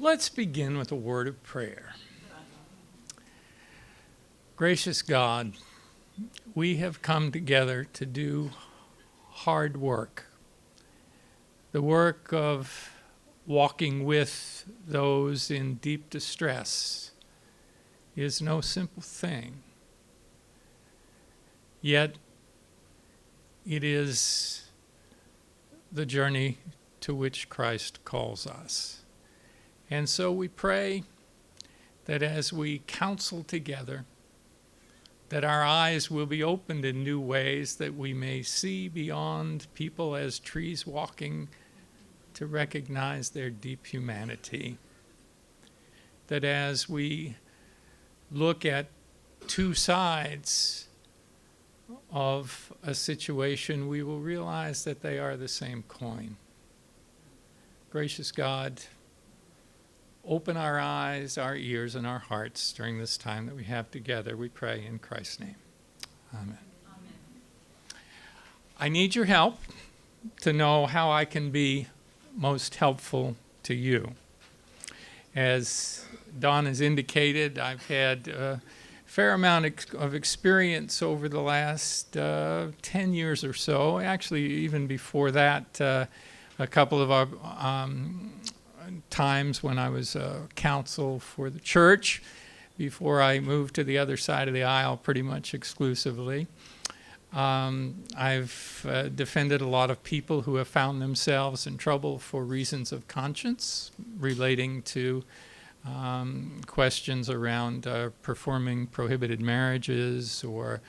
Let's begin with a word of prayer. Gracious God, we have come together to do hard work. The work of walking with those in deep distress is no simple thing. Yet it is the journey to which Christ calls us. And so we pray that as we counsel together, that our eyes will be opened in new ways, that we may see beyond people as trees walking to recognize their deep humanity. That as we look at two sides of a situation, we will realize that they are the same coin. Gracious God, open our eyes, our ears, and our hearts during this time that we have together. We pray in Christ's name. Amen. Amen. I need your help to know how I can be most helpful to you. As Don has indicated, I've had a fair amount of experience over the last 10 years or so. Actually, even before that, a couple of times when I was counsel for the church before I moved to the other side of the aisle pretty much exclusively. I've defended a lot of people who have found themselves in trouble for reasons of conscience relating to questions around performing prohibited marriages or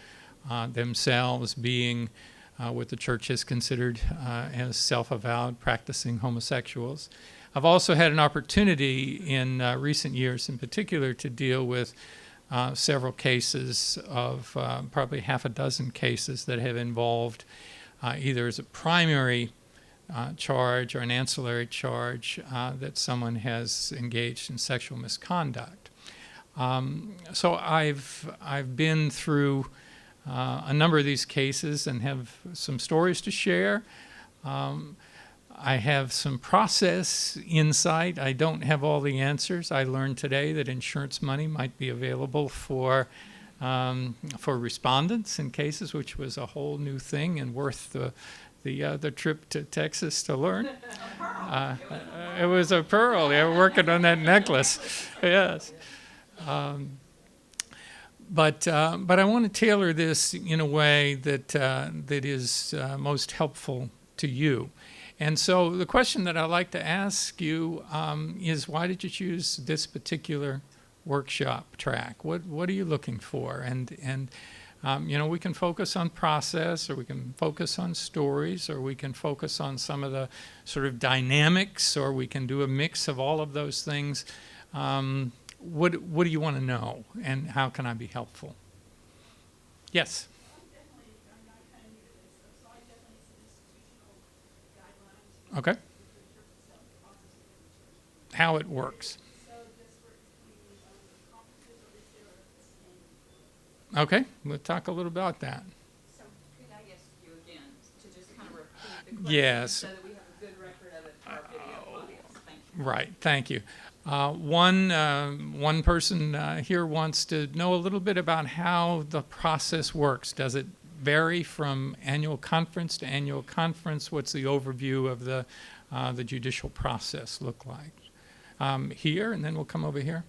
themselves being what the church has considered as self-avowed practicing homosexuals. I've also had an opportunity in recent years in particular to deal with several cases of probably half a dozen cases that have involved either as a primary charge or an ancillary charge that someone has engaged in sexual misconduct. So I've been through a number of these cases and have some stories to share. I have some process insight. I don't have all the answers. I learned today that insurance money might be available for respondents in cases, which was a whole new thing and worth the trip to Texas to learn. It was a pearl. They were working on that necklace. Yes. But I want to tailor this in a way that is most helpful to you. And so the question that I'd like to ask you is, why did you choose this particular workshop track? What are you looking for? And we can focus on process, or we can focus on stories, or we can focus on some of the sort of dynamics, or we can do a mix of all of those things. What do you want to know, and how can I be helpful? Yes. Okay. How it works. Okay, we'll talk a little about that. So could I ask you again to just kind of repeat the question Yes. so that we have a good record of it for our video audience? Thank you. Right, thank you. One person here wants to know a little bit about how the process works. Does it vary from annual conference to annual conference? What's the overview of the judicial process look like? Here, and then we'll come over here.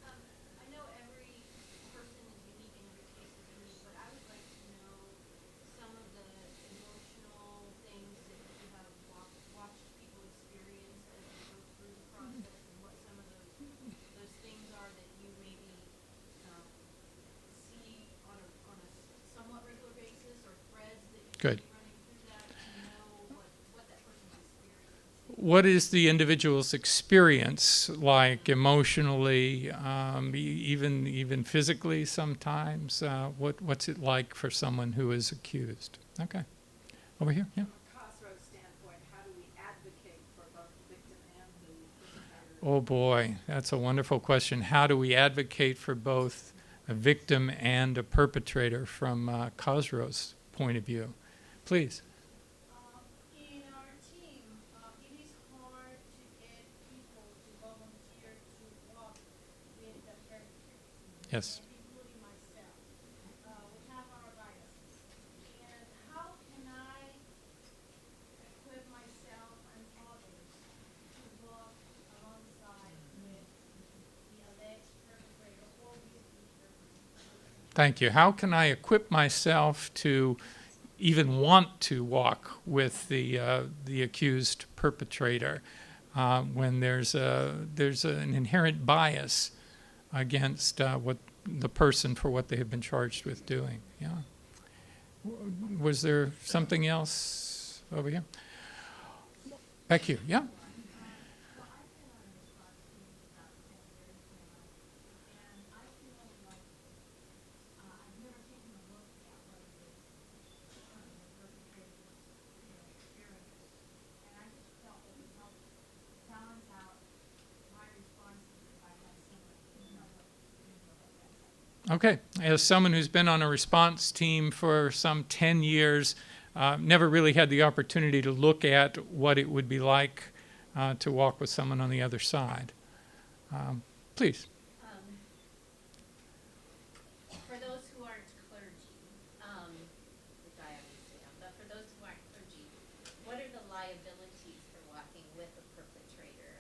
I know every person is unique and every case is unique, but I would like to know some of the emotional things that you have watched people experience as they go through the process, and what some of those things are that you maybe see on a somewhat regular basis, or threads that you Good. see running through that to know what that person's experience is. What is the individual's experience like emotionally, even physically sometimes? What's it like for someone who is accused? Okay. Over here, yeah. From a crossroads standpoint, how do we advocate for both the victim and the perpetrator? Oh boy, that's a wonderful question. How do we advocate for both a victim and a perpetrator from Khosrow's point of view? Please. In our team, it is hard to get people to volunteer Yes. and including myself. We have our biases. And how can I equip myself and others to walk alongside with the alleged perpetrator or with the perpetrator? Thank you. How can I equip myself to even want to walk with the accused perpetrator when there's an inherent bias against what the person for what they have been charged with doing? Yeah. Was there something else over here? Back you. Yeah. Well, I've been on a response team about 10 years now, and I feel like I've never taken a look at what it is the perpetrators, experience. And I just felt it would help balance out my responses if I had someone who help that. Okay. As someone who's been on a response team for some 10 years, never really had the opportunity to look at what it would be like to walk with someone on the other side. Please. For those who aren't clergy, which I obviously am, but for those who aren't clergy, what are the liabilities for walking with a perpetrator?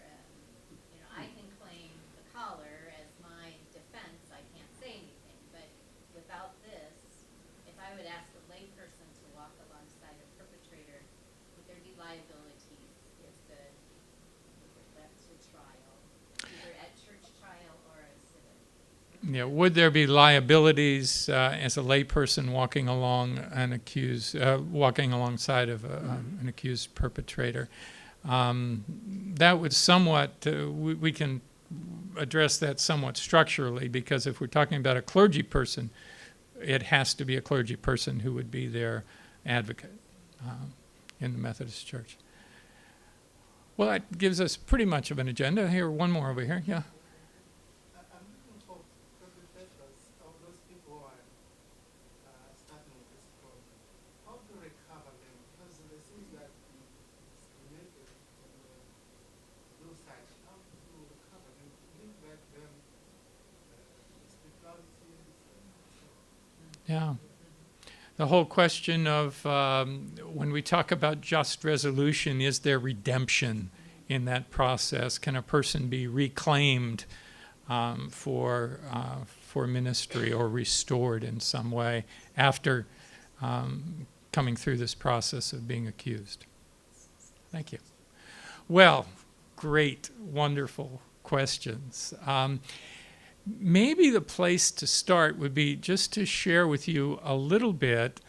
I can claim the collar as my defense. I can't say anything, but without this, if I would ask a layperson to walk alongside a perpetrator, would there be liabilities if it led to trial, either at church trial or as civil? Yeah, would there be liabilities as a layperson walking alongside of an accused perpetrator? That would somewhat, we can address that somewhat structurally, because if we're talking about a clergy person, it has to be a clergy person who would be their advocate in the Methodist Church. Well, that gives us pretty much of an agenda. Here, one more over here. Yeah. I'm looking for perpetrators of those people who are starting with this problem. How to recover them? Because it seems that we discriminated on those sides. How to recover them? Give back them spirituality. Yeah. The whole question of when we talk about just resolution, is there redemption in that process? Can a person be reclaimed for ministry or restored in some way after coming through this process of being accused? Thank you. Well, great, wonderful questions. Maybe the place to start would be just to share with you a little bit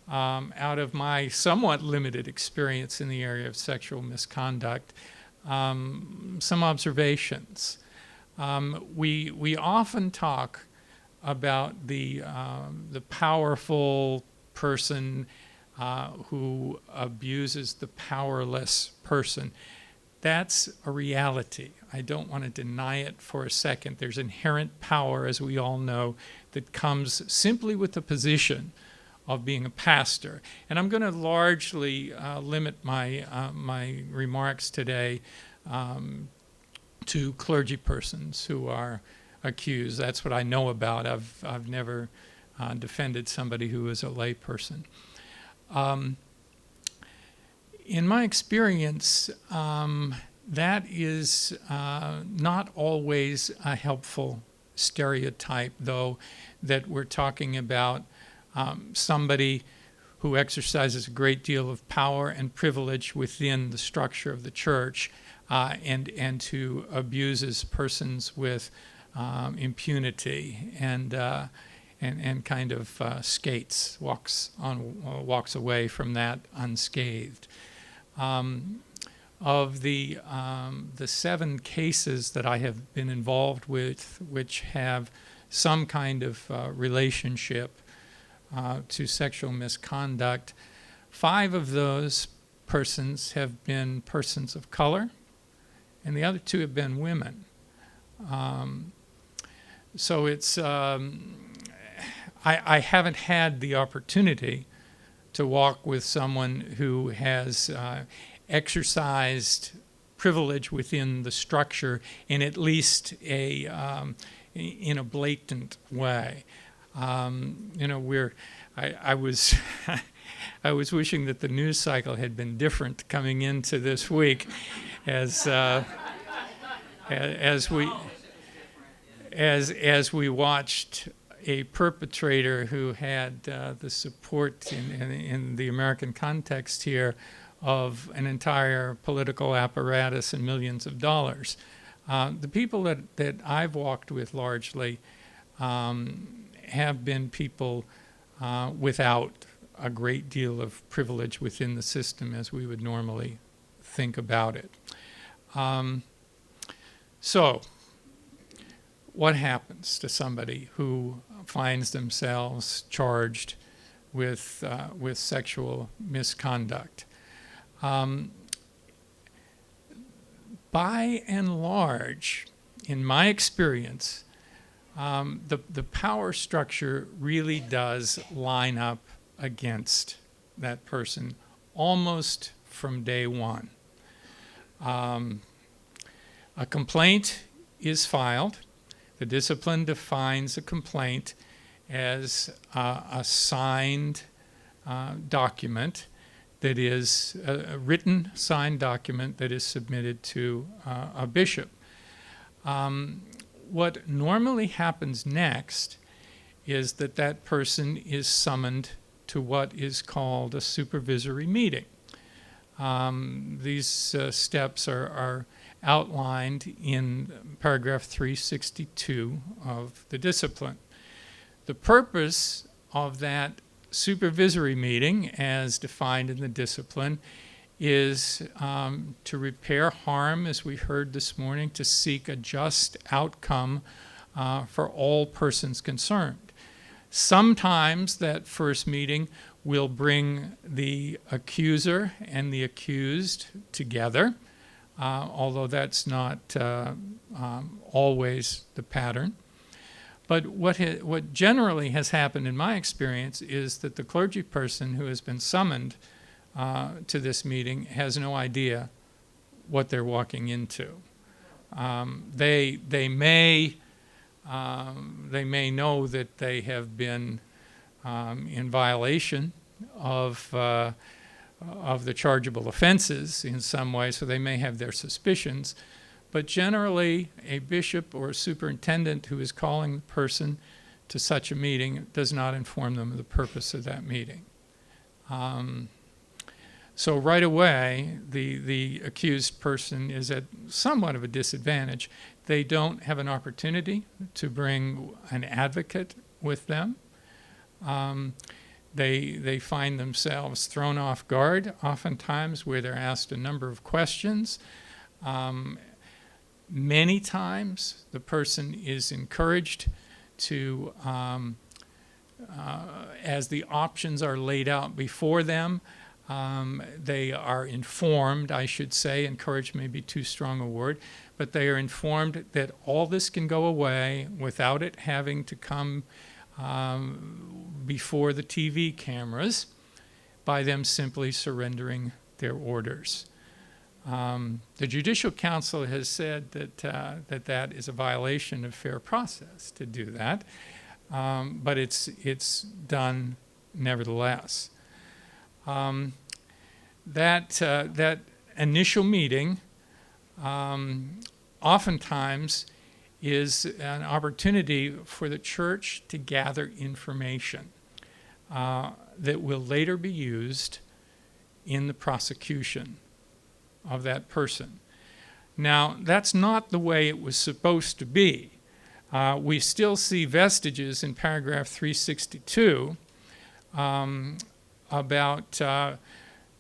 out of my somewhat limited experience in the area of sexual misconduct, some observations. We often talk about the powerful person who abuses the powerless person. That's a reality. I don't want to deny it for a second. There's inherent power, as we all know, that comes simply with the position of being a pastor. And I'm going to largely limit my remarks today to clergy persons who are accused. That's what I know about. I've never defended somebody who is a lay person. In my experience, that is not always a helpful stereotype, though, that we're talking about somebody who exercises a great deal of power and privilege within the structure of the church and who abuses persons with impunity and kind of skates, walks away from that unscathed. Of the 7 cases that I have been involved with, which have some kind of relationship to sexual misconduct, 5 of those persons have been persons of color, and the other 2 have been women. So it's I haven't had the opportunity to walk with someone who has exercised privilege within the structure in at least a in a blatant way. I was I was wishing that the news cycle had been different coming into this week, as we watched a perpetrator who had the support in the American context here of an entire political apparatus and millions of dollars. The people that I've walked with largely have been people without a great deal of privilege within the system as we would normally think about it. So, what happens to somebody who finds themselves charged with sexual misconduct? By and large, in my experience, the power structure really does line up against that person almost from day one. A complaint is filed. The discipline defines a complaint as a signed document that is a written signed document that is submitted to a bishop. What normally happens next is that person is summoned to what is called a supervisory meeting. These steps are outlined in paragraph 362 of the discipline. The purpose of that supervisory meeting, as defined in the discipline, is to repair harm, as we heard this morning, to seek a just outcome for all persons concerned. Sometimes that first meeting will bring the accuser and the accused together, although that's not always the pattern. But what generally has happened in my experience is that the clergy person who has been summoned to this meeting has no idea what they're walking into. They may know that they have been in violation of the chargeable offenses in some way, so they may have their suspicions. But generally, a bishop or a superintendent who is calling the person to such a meeting does not inform them of the purpose of that meeting. So right away, the accused person is at somewhat of a disadvantage. They don't have an opportunity to bring an advocate with them. They find themselves thrown off guard, oftentimes where they're asked a number of questions. Many times, the person is encouraged to, as the options are laid out before them, they are informed, I should say, encouraged may be too strong a word, but they are informed that all this can go away without it having to come before the TV cameras by them simply surrendering their orders. The Judicial Council has said that is a violation of fair process to do that, but it's done nevertheless. That initial meeting oftentimes is an opportunity for the church to gather information that will later be used in the prosecution of that person. Now, that's not the way it was supposed to be. We still see vestiges in paragraph 362 about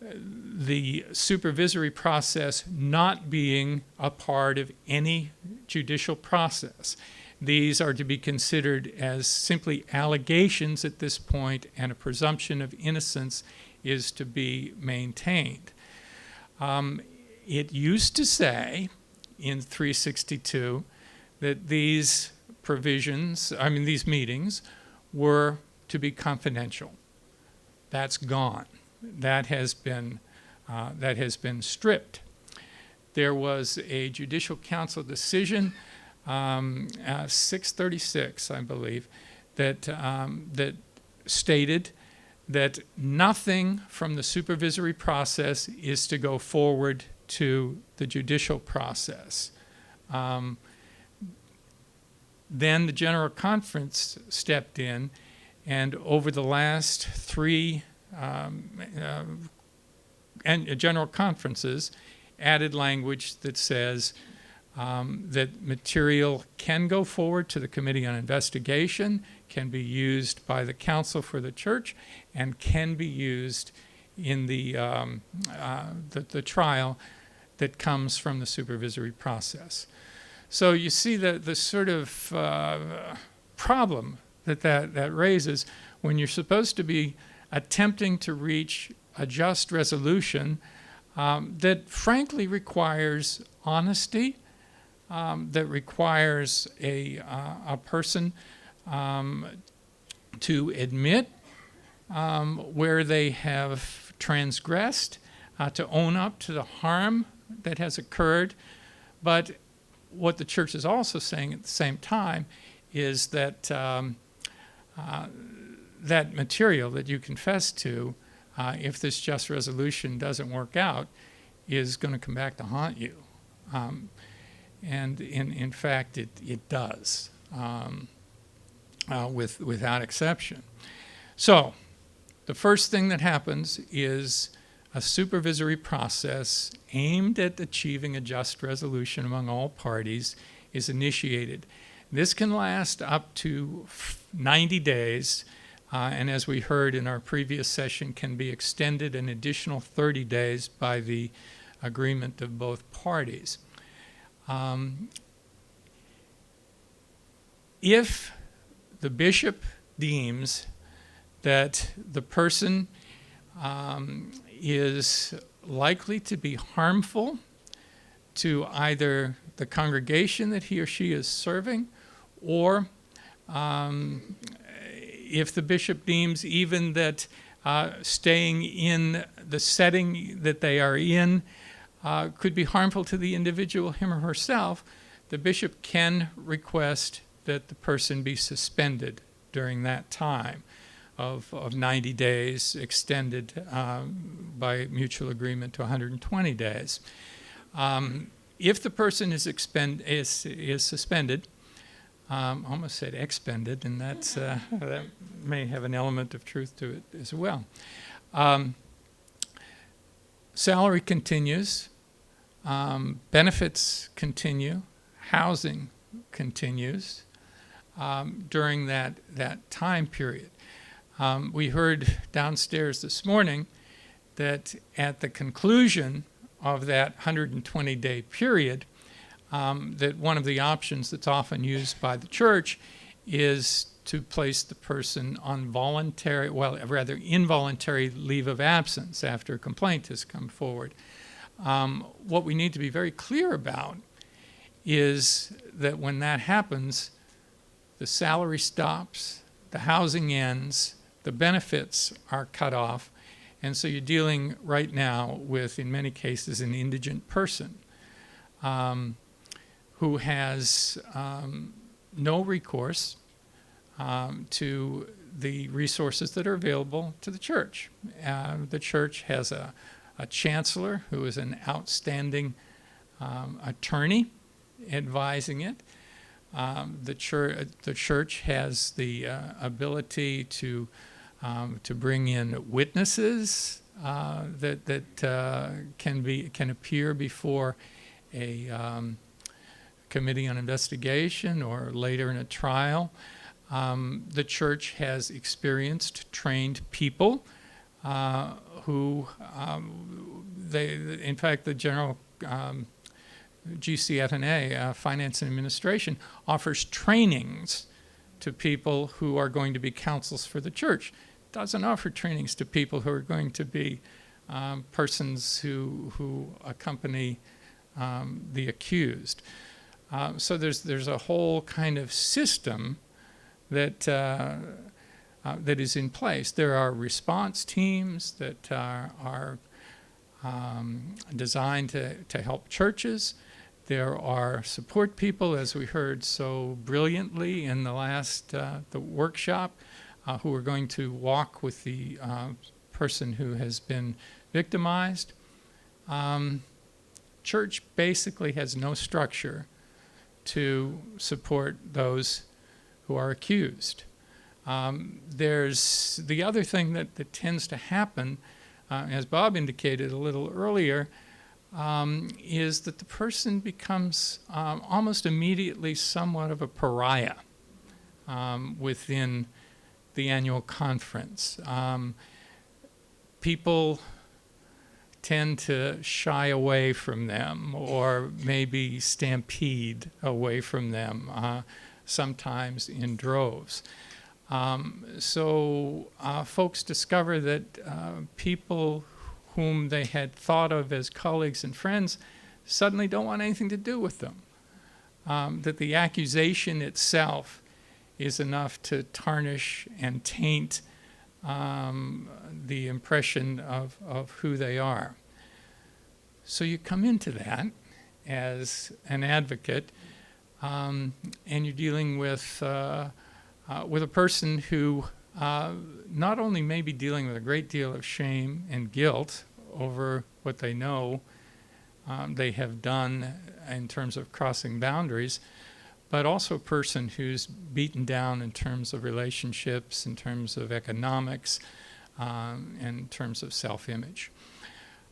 the supervisory process not being a part of any judicial process. These are to be considered as simply allegations at this point, and a presumption of innocence is to be maintained. It used to say in 362 that these these meetings were to be confidential. That's gone. That has been stripped. There was a Judicial Council decision 636, I believe, that stated that nothing from the supervisory process is to go forward to the judicial process. Then the General Conference stepped in, and over the last three General Conferences added language that says that material can go forward to the Committee on Investigation, can be used by the counsel for the church, and can be used in the trial that comes from the supervisory process. So you see the sort of problem that raises when you're supposed to be attempting to reach a just resolution that frankly requires honesty, that requires a person to admit where they have transgressed, to own up to the harm that has occurred. But what the church is also saying at the same time is that that material that you confess to, if this just resolution doesn't work out, is going to come back to haunt you. And in fact, it does, without exception. So the first thing that happens is a supervisory process aimed at achieving a just resolution among all parties is initiated. This can last up to 90 days, and as we heard in our previous session, can be extended an additional 30 days by the agreement of both parties. If the bishop deems that the person is likely to be harmful to either the congregation that he or she is serving, or if the bishop deems even that staying in the setting that they are in could be harmful to the individual, him or herself, the bishop can request that the person be suspended during that time of 90 days, extended by mutual agreement to 120 days. If the person is suspended, almost said expended, and that's, that may have an element of truth to it as well. Salary continues, benefits continue, housing continues during that time period. We heard downstairs this morning that at the conclusion of that 120-day period, that one of the options that's often used by the church is to place the person on involuntary leave of absence after a complaint has come forward. What we need to be very clear about is that when that happens, the salary stops, the housing ends, the benefits are cut off, and so you're dealing right now with, in many cases, an indigent person who has no recourse to the resources that are available to the church. The church has a chancellor who is an outstanding attorney advising it. The church has the ability to bring in witnesses that can appear before a committee on investigation or later in a trial. The church has experienced, trained people who, in fact, the general GCSRW, Finance and Administration, offers trainings to people who are going to be counsels for the church. It doesn't offer trainings to people who are going to be persons who accompany the accused. So there's a whole kind of system that is in place. There are response teams that are designed to help churches. There are support people, as we heard so brilliantly in the last the workshop, who are going to walk with the person who has been victimized. Church basically has no structure to support those who are accused. There's the other thing that tends to happen, as Bob indicated a little earlier, is that the person becomes almost immediately somewhat of a pariah within the annual conference. People tend to shy away from them, or maybe stampede away from them, sometimes in droves. So folks discover that people whom they had thought of as colleagues and friends suddenly don't want anything to do with them. That the accusation itself is enough to tarnish and taint the impression of who they are. So you come into that as an advocate, and you're dealing with a person who not only may be dealing with a great deal of shame and guilt over what they know they have done in terms of crossing boundaries, but also a person who's beaten down in terms of relationships, in terms of economics, in terms of self-image.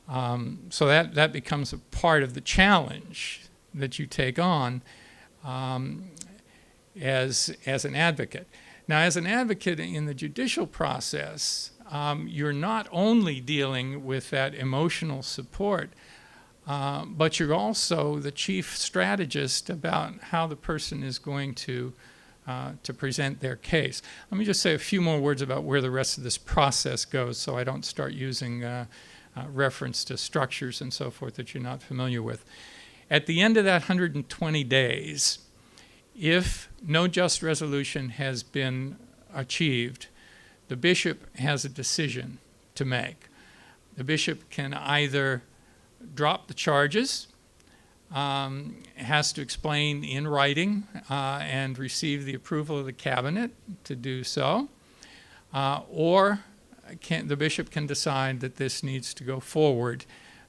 So that becomes a part of the challenge that you take on as an advocate. Now, as an advocate in the judicial process, you're not only dealing with that emotional support, but you're also the chief strategist about how the person is going to present their case. Let me just say a few more words about where the rest of this process goes, so I don't start using reference to structures and so forth that you're not familiar with. At the end of that 120 days, if no just resolution has been achieved, the bishop has a decision to make. The bishop can either drop the charges, has to explain in writing and receive the approval of the cabinet to do so, or the bishop can decide that this needs to go forward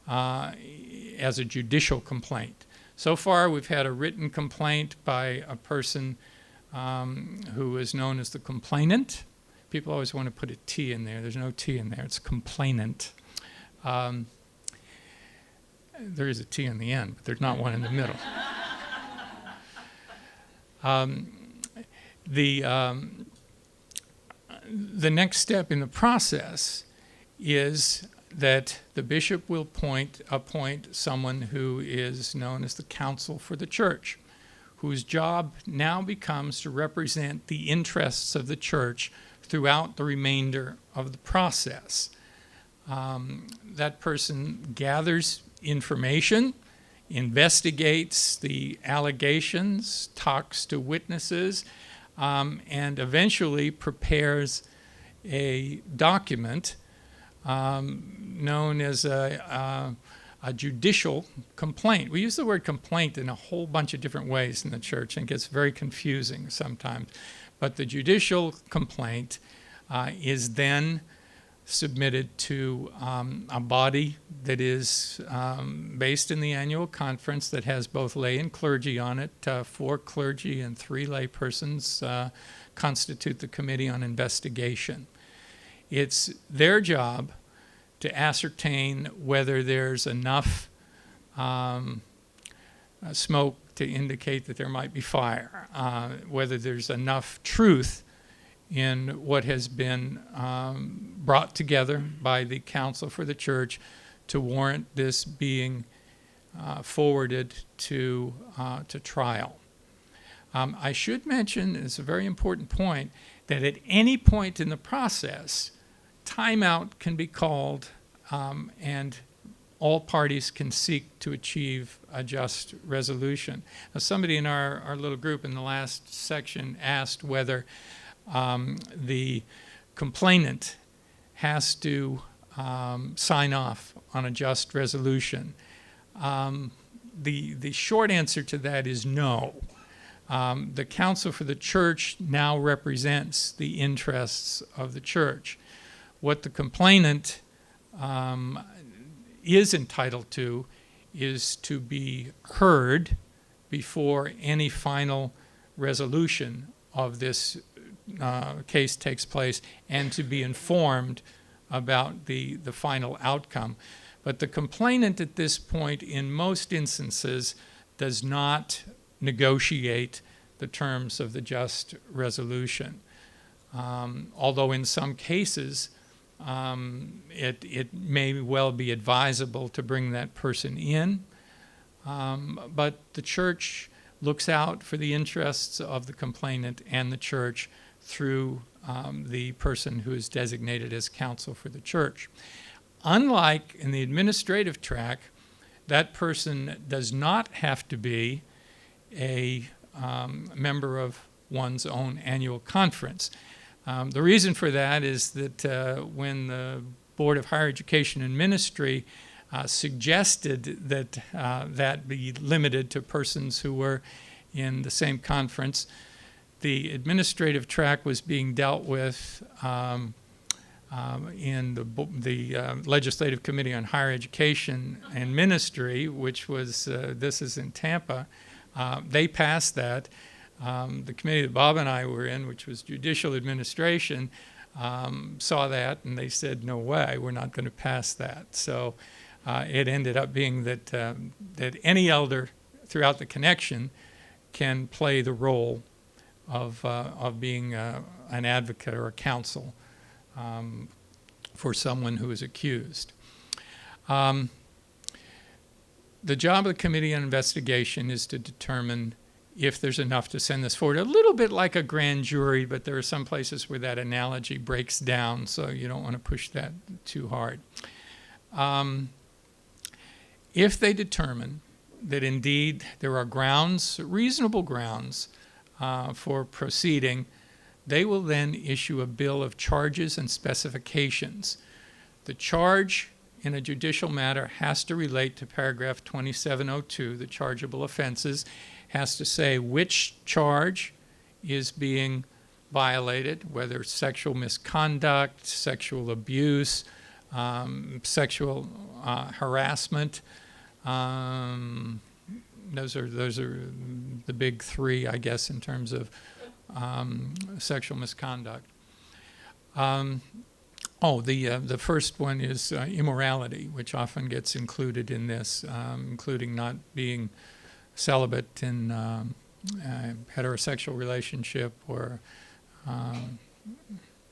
as a judicial complaint. So far, we've had a written complaint by a person who is known as the complainant. People always want to put a T in there. There's no T in there. It's complainant. There is a T in the end, but there's not one in the middle. The next step in the process is that the bishop will appoint someone who is known as the counsel for the church, whose job now becomes to represent the interests of the church throughout the remainder of the process. That person gathers information, investigates the allegations, talks to witnesses, and eventually prepares a document known as a judicial complaint. We use the word complaint in a whole bunch of different ways in the church, and it gets very confusing sometimes. But the judicial complaint is then submitted to a body that is based in the annual conference that has both lay and clergy on it. 4 clergy and 3 lay persons constitute the Committee on Investigation. It's their job to ascertain whether there's enough smoke to indicate that there might be fire, whether there's enough truth in what has been brought together by the counsel for the church to warrant this being forwarded to trial. I should mention, it's a very important point, that at any point in the process, timeout can be called and all parties can seek to achieve a just resolution. Now, somebody in our little group in the last section asked whether the complainant has to sign off on a just resolution. the short answer to that is no. The counsel for the church now represents the interests of the church. What the complainant is entitled to is to be heard before any final resolution of this case takes place, and to be informed about the final outcome. But the complainant at this point, in most instances, does not negotiate the terms of the just resolution. Although in some cases, it may well be advisable to bring that person in, but the church looks out for the interests of the complainant and the church through the person who is designated as counsel for the church. Unlike in the administrative track, that person does not have to be a member of one's own annual conference. The reason for that is that when the Board of Higher Education and Ministry suggested that that be limited to persons who were in the same conference, the administrative track was being dealt with in the Legislative Committee on Higher Education and Ministry, which was, this is in Tampa. They passed that. The committee that Bob and I were in, which was Judicial Administration, saw that and they said, no way, we're not going to pass that. So it ended up being that, that any elder throughout the connection can play the role of being an advocate or a counsel for someone who is accused. The job of the Committee on Investigation is to determine if there's enough to send this forward. A little bit like a grand jury, but there are some places where that analogy breaks down, so you don't want to push that too hard. If they determine that indeed there are grounds, reasonable grounds, for proceeding, they will then issue a bill of charges and specifications. The charge in a judicial matter has to relate to paragraph 2702, the chargeable offenses, has to say which charge is being violated, whether sexual misconduct, sexual abuse, sexual harassment. Those are the big three, I guess, in terms of sexual misconduct. The first one is immorality, which often gets included in this, including not being celibate in a heterosexual relationship, or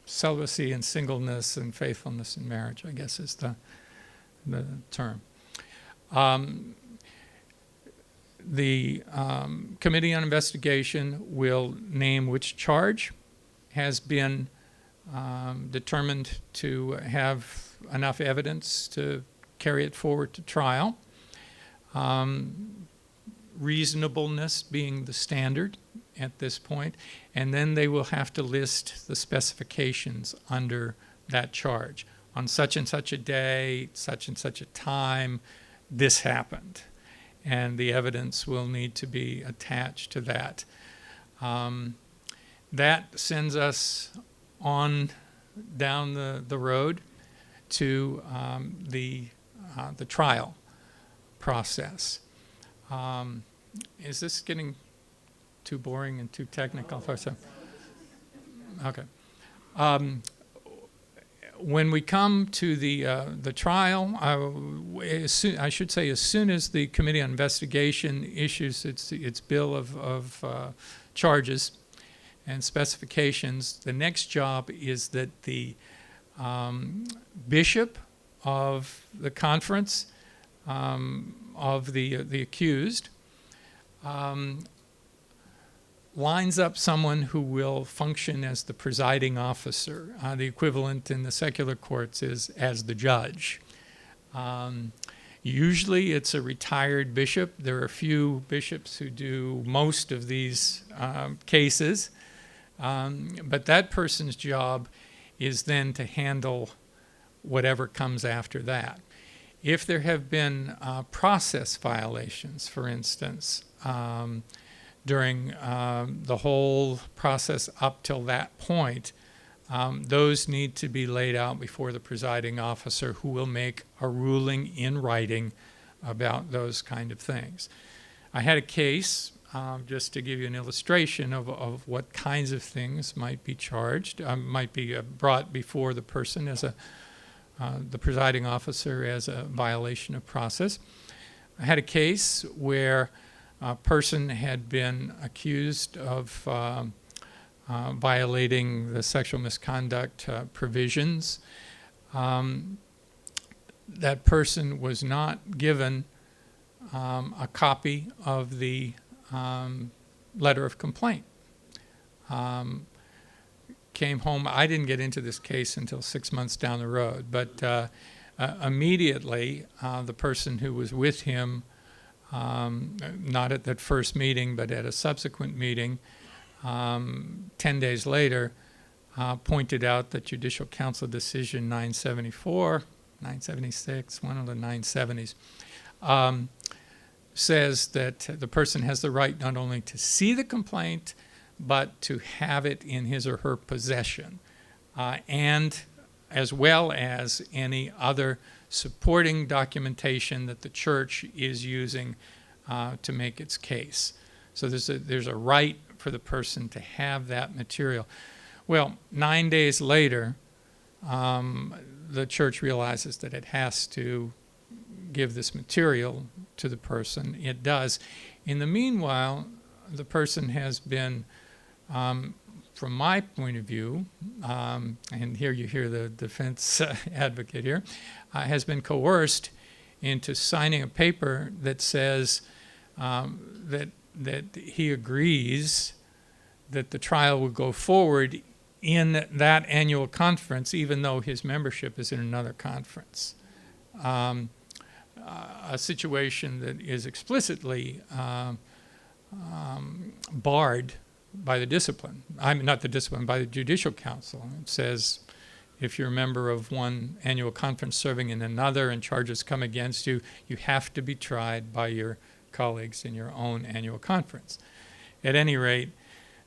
celibacy and singleness and faithfulness in marriage, I guess is the term. The Committee on Investigation will name which charge has been determined to have enough evidence to carry it forward to trial. Reasonableness being the standard at this point, and then they will have to list the specifications under that charge. On such and such a day, such and such a time, this happened. And the evidence will need to be attached to that. That sends us on down the road to the trial process. Is this getting too boring and too technical? Okay. When we come to the trial, I should say as soon as the Committee on Investigation issues its bill of charges and specifications, the next job is that the bishop of the conference of the accused lines up someone who will function as the presiding officer. The equivalent in the secular courts is as the judge. Usually it's a retired bishop. There are a few bishops who do most of these cases, but that person's job is then to handle whatever comes after that. If there have been process violations, for instance, during the whole process up till that point, those need to be laid out before the presiding officer, who will make a ruling in writing about those kind of things. I had a case, just to give you an illustration of what kinds of things might be charged, might be brought before the person as the presiding officer as a violation of process. I had a case where a person had been accused of violating the sexual misconduct provisions. That person was not given a copy of the letter of complaint. Came home. I didn't get into this case until 6 months down the road, but immediately the person who was with him, not at that first meeting, but at a subsequent meeting, 10 days later, pointed out that Judicial Council Decision 974, 976, one of the 970s, says that the person has the right not only to see the complaint, but to have it in his or her possession, and as well as any other supporting documentation that the church is using to make its case. So there's a right for the person to have that material. Well, 9 days later, the church realizes that it has to give this material to the person. It does. In the meanwhile, the person has been, from my point of view, and here you hear the defense advocate here, has been coerced into signing a paper that says that he agrees that the trial will go forward in that annual conference, even though his membership is in another conference. A situation that is explicitly barred by the discipline. Not the discipline, by the Judicial Council. It says if you're a member of one annual conference serving in another and charges come against you, you have to be tried by your colleagues in your own annual conference. At any rate,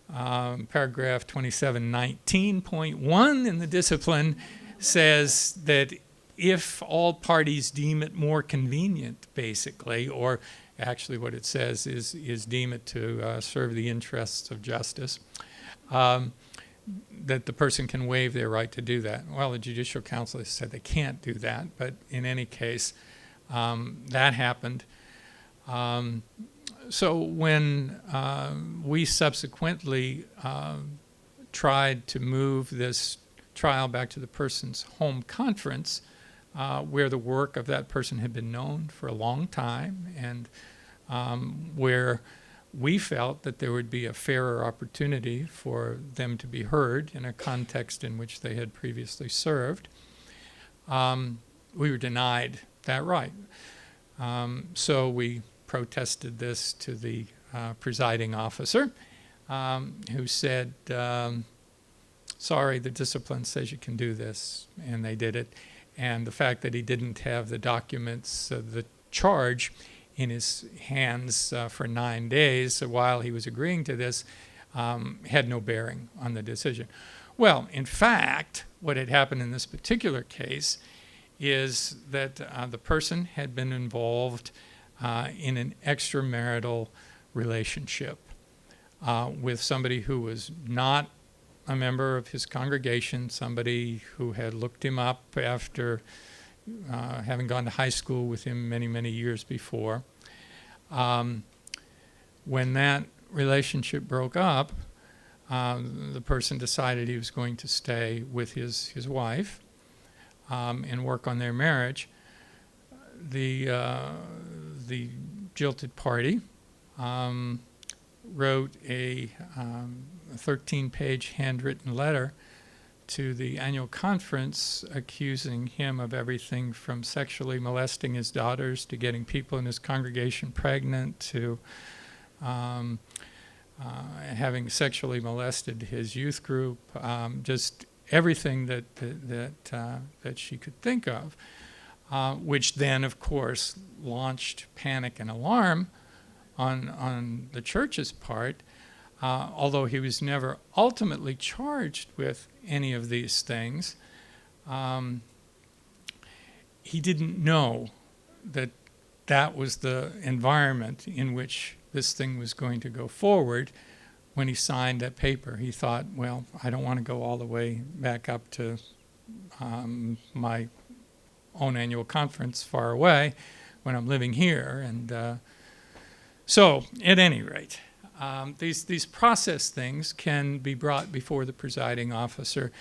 paragraph 2719.1 in the discipline says that if all parties deem it more convenient, basically, or actually what it says is deem it to serve the interests of justice, that the person can waive their right to do that. Well, the Judicial Council has said they can't do that, but in any case, that happened. So when we subsequently tried to move this trial back to the person's home conference, where the work of that person had been known for a long time, and where we felt that there would be a fairer opportunity for them to be heard in a context in which they had previously served, we were denied that right. So we protested this to the presiding officer, who said, sorry, the discipline says you can do this, and they did it. And the fact that he didn't have the documents of the charge in his hands for 9 days while he was agreeing to this had no bearing on the decision. Well, in fact, what had happened in this particular case is that the person had been involved in an extramarital relationship with somebody who was not a member of his congregation, somebody who had looked him up after having gone to high school with him many, many years before. When that relationship broke up, the person decided he was going to stay with his wife and work on their marriage. The jilted party wrote a 13-page handwritten letter to the annual conference accusing him of everything from sexually molesting his daughters to getting people in his congregation pregnant to having sexually molested his youth group, just everything that she could think of. which then, of course, launched panic and alarm on the church's part, although he was never ultimately charged with any of these things. He didn't know that that was the environment in which this thing was going to go forward when he signed that paper. He thought, well, I don't want to go all the way back up to my own annual conference far away when I'm living here. And so, at any rate, these process things can be brought before the presiding officer,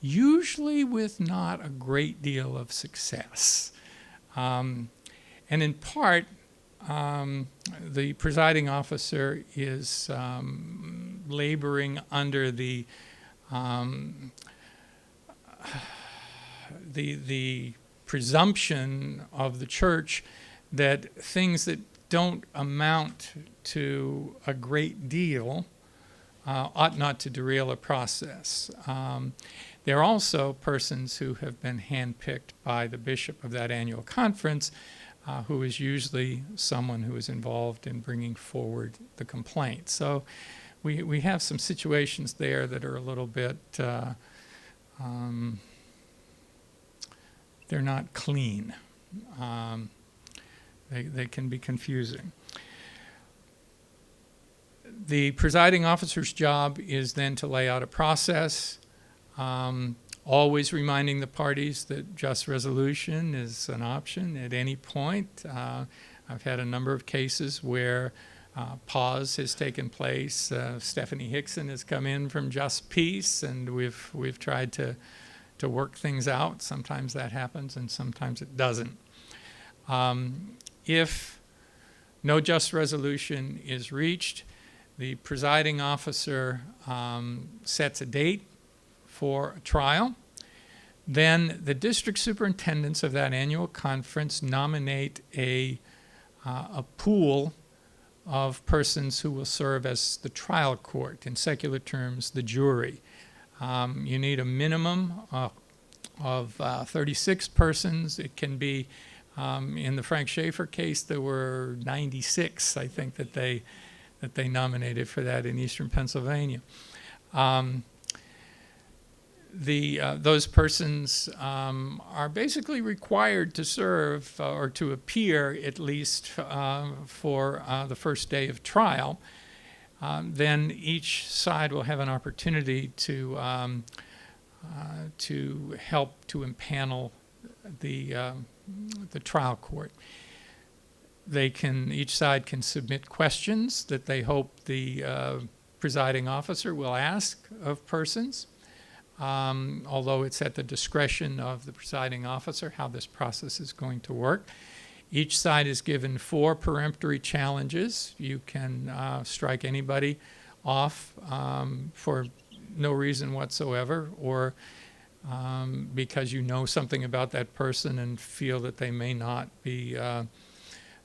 usually with not a great deal of success. And in part, the presiding officer is laboring under the presumption of the church that things that don't amount to a great deal ought not to derail a process. There are also persons who have been handpicked by the bishop of that annual conference, who is usually someone who is involved in bringing forward the complaint. So we have some situations there that are a little bit, they're not clean. They can be confusing. The presiding officer's job is then to lay out a process, always reminding the parties that just resolution is an option at any point. I've had a number of cases where pause has taken place. Stephanie Hickson has come in from Just Peace, and we've tried to work things out. Sometimes that happens, and sometimes it doesn't. If no just resolution is reached, the presiding officer sets a date for a trial. Then the district superintendents of that annual conference nominate a pool of persons who will serve as the trial court, in secular terms, the jury. You need a minimum of 36 persons. It can be, in the Frank Schaefer case, there were 96, I think, that they nominated for that in eastern Pennsylvania. Those persons are basically required to serve or to appear at least for the first day of trial. Then each side will have an opportunity to help to impanel the trial court. Each side can submit questions that they hope the presiding officer will ask of persons. Although it's at the discretion of the presiding officer how this process is going to work. Each side is given 4 peremptory challenges. You can strike anybody off for no reason whatsoever, or because you know something about that person and feel that they may not be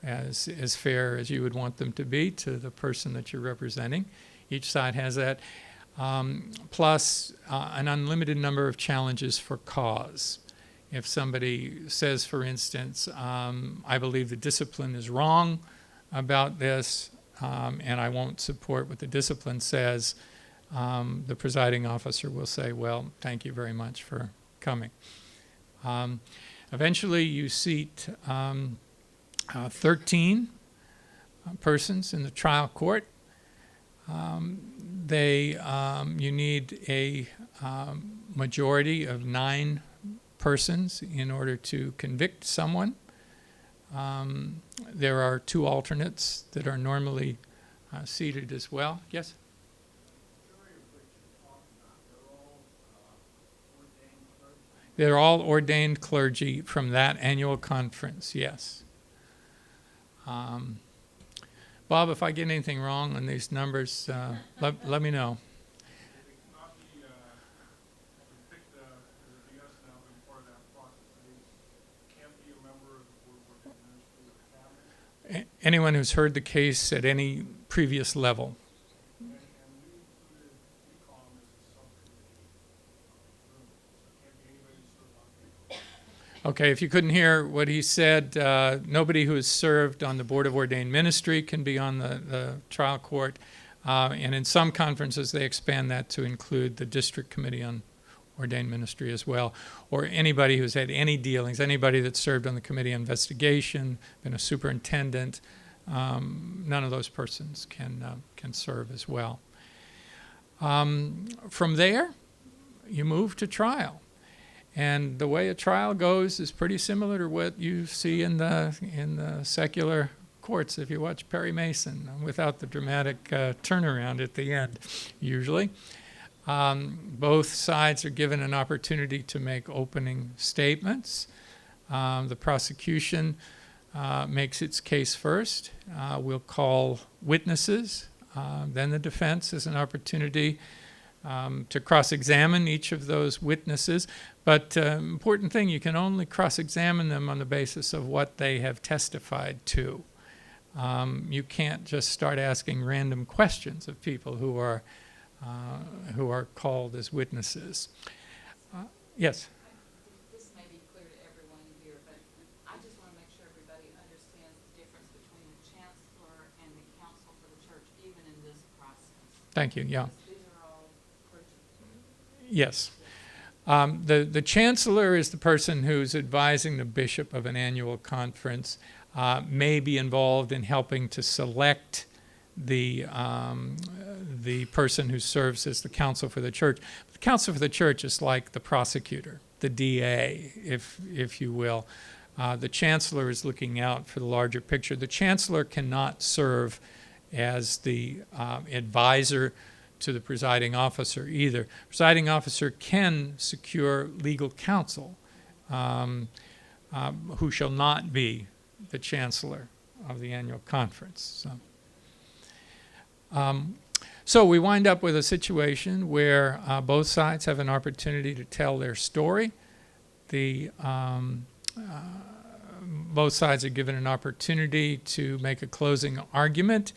as fair as you would want them to be to the person that you're representing. Each side has that. Plus an unlimited number of challenges for cause. If somebody says, for instance, I believe the discipline is wrong about this, and I won't support what the discipline says, the presiding officer will say, well, thank you very much for coming. Eventually you seat 13 persons in the trial court. You need a majority of 9 persons in order to convict someone. There are 2 alternates that are normally seated as well. Yes? They're all ordained clergy from that annual conference, yes. Bob, if I get anything wrong on these numbers, let me know. Anyone who's heard the case at any previous level. Okay, if you couldn't hear what he said, nobody who has served on the Board of Ordained Ministry can be on the trial court. And in some conferences, they expand that to include the District Committee on Ordained Ministry as well, or anybody who's had any dealings, anybody that's served on the Committee on Investigation, been a superintendent. None of those persons can serve as well. From there, you move to trial. And the way a trial goes is pretty similar to what you see in the secular courts if you watch Perry Mason, without the dramatic turnaround at the end, usually. Both sides are given an opportunity to make opening statements. The prosecution makes its case first. We'll call witnesses. Then the defense has an opportunity to cross-examine each of those witnesses. But important thing, you can only cross-examine them on the basis of what they have testified to. You can't just start asking random questions of people who are called as witnesses. Yes? This may be clear to everyone here, but I just want to make sure everybody understands the difference between the chancellor and the counsel for the church, even in this process. Thank you, yeah. These are all clergy. Yes. The chancellor is the person who's advising the bishop of an annual conference, may be involved in helping to select the person who serves as the counsel for the church. The counsel for the church is like the prosecutor, the DA, if you will. The chancellor is looking out for the larger picture. The chancellor cannot serve as the advisor to the presiding officer either. Presiding officer can secure legal counsel, who shall not be the chancellor of the annual conference. So we wind up with a situation where both sides have an opportunity to tell their story. Both sides are given an opportunity to make a closing argument.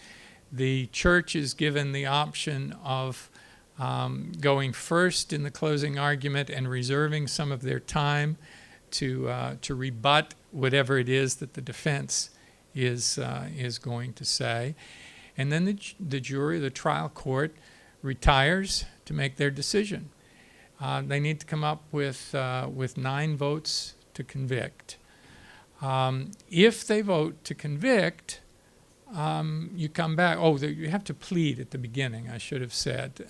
The church is given the option of going first in the closing argument and reserving some of their time to rebut whatever it is that the defense is going to say. And then the jury, the trial court, retires to make their decision. They need to come up with 9 votes to convict. If they vote to convict, you come back. You have to plead at the beginning, I should have said.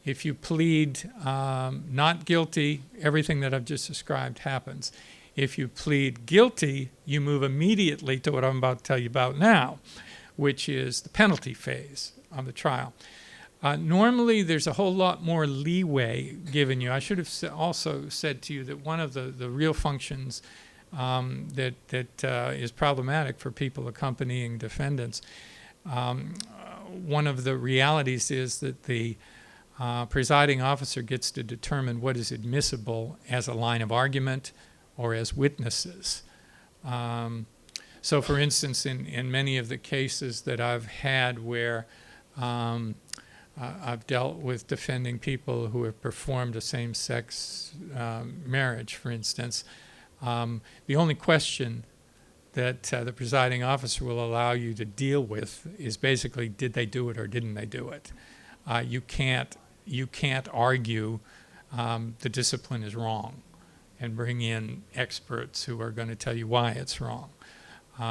If you plead not guilty, everything that I've just described happens. If you plead guilty, you move immediately to what I'm about to tell you about now, which is the penalty phase of the trial. Normally, there's a whole lot more leeway given you. I should have also said to you that one of the real functions that is problematic for people accompanying defendants, one of the realities is that the presiding officer gets to determine what is admissible as a line of argument or as witnesses. So for instance, in many of the cases that I've had where I've dealt with defending people who have performed a same-sex marriage, for instance, the only question that the presiding officer will allow you to deal with is basically, did they do it or didn't they do it? You can't argue the discipline is wrong and bring in experts who are going to tell you why it's wrong.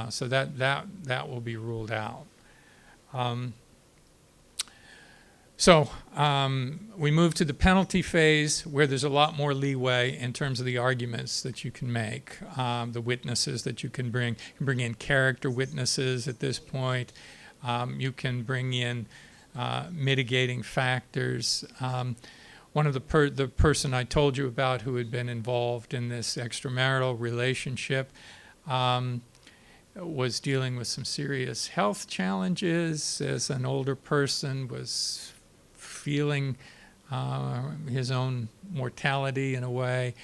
So that will be ruled out. So we move to the penalty phase, where there's a lot more leeway in terms of the arguments that you can make, the witnesses that you can bring. You can bring in character witnesses at this point. You can bring in mitigating factors. One of the person I told you about who had been involved in this extramarital relationship was dealing with some serious health challenges as an older person, was feeling his own mortality in a way,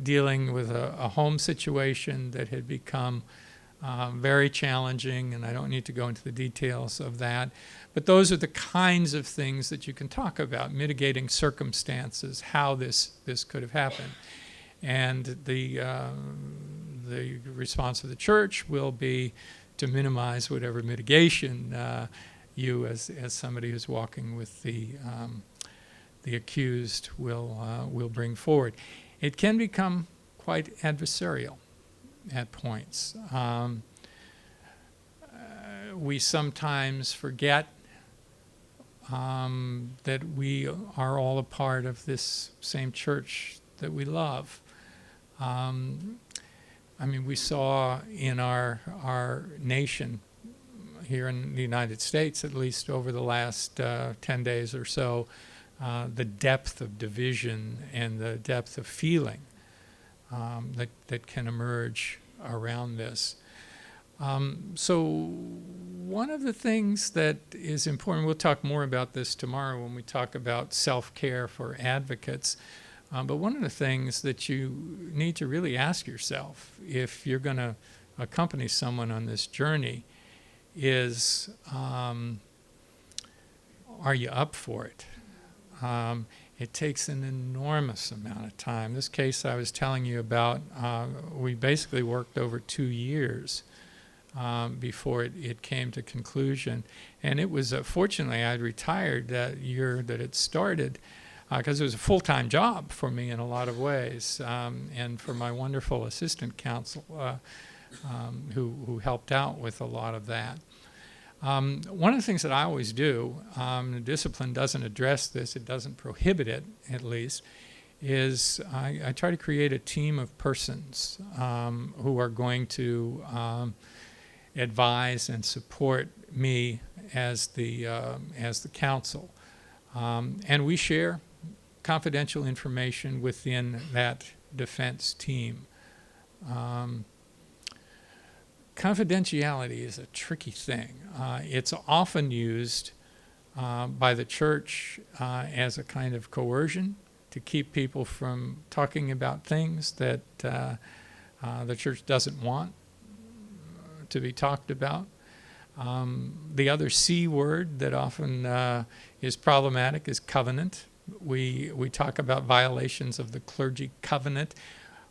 dealing with a home situation that had become very challenging, and I don't need to go into the details of that. But those are the kinds of things that you can talk about, mitigating circumstances, how this could have happened. And the response of the church will be to minimize whatever mitigation you, as somebody who's walking with the accused, will bring forward. It can become quite adversarial at points. We sometimes forget that we are all a part of this same church that we love. I mean, we saw in our nation here in the United States, at least over the last 10 days or so, the depth of division and the depth of feeling that can emerge around this. So one of the things that is important, we'll talk more about this tomorrow when we talk about self-care for advocates, but one of the things that you need to really ask yourself if you're going to accompany someone on this journey is, are you up for it? It takes an enormous amount of time. This case I was telling you about, we basically worked over 2 years before it came to conclusion. And it was, fortunately, I'd retired that year that it started, because it was a full-time job for me in a lot of ways, and for my wonderful assistant counsel who helped out with a lot of that. One of the things that I always do, the discipline doesn't address this, it doesn't prohibit it at least, is I try to create a team of persons who are going to advise and support me as the counsel. And we share confidential information within that defense team. Confidentiality is a tricky thing. It's often used by the church as a kind of coercion to keep people from talking about things that the church doesn't want to be talked about. The other C word that often is problematic is covenant. We talk about violations of the clergy covenant.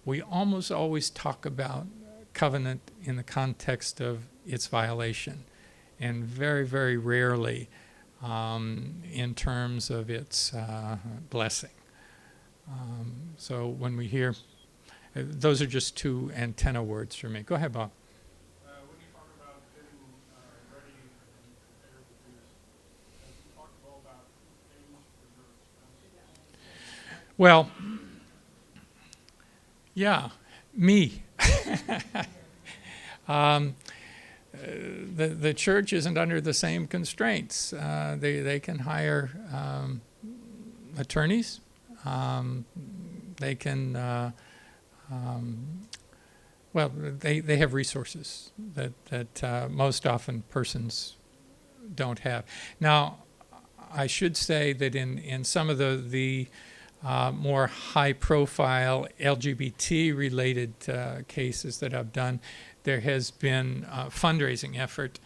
We almost always talk about covenant in the context of its violation, and very, very rarely in terms of its blessing. So when we hear, those are just two antenna words for me. Go ahead, Bob. When you talk about getting ready and prepared to do this, have you talked at all about things for your expenses? Well, yeah, me. The church isn't under the same constraints. They can hire attorneys. They can, well, they have resources that most often persons don't have. Now, I should say that in some of the more high-profile LGBT-related cases that I've done, there has been a fundraising effort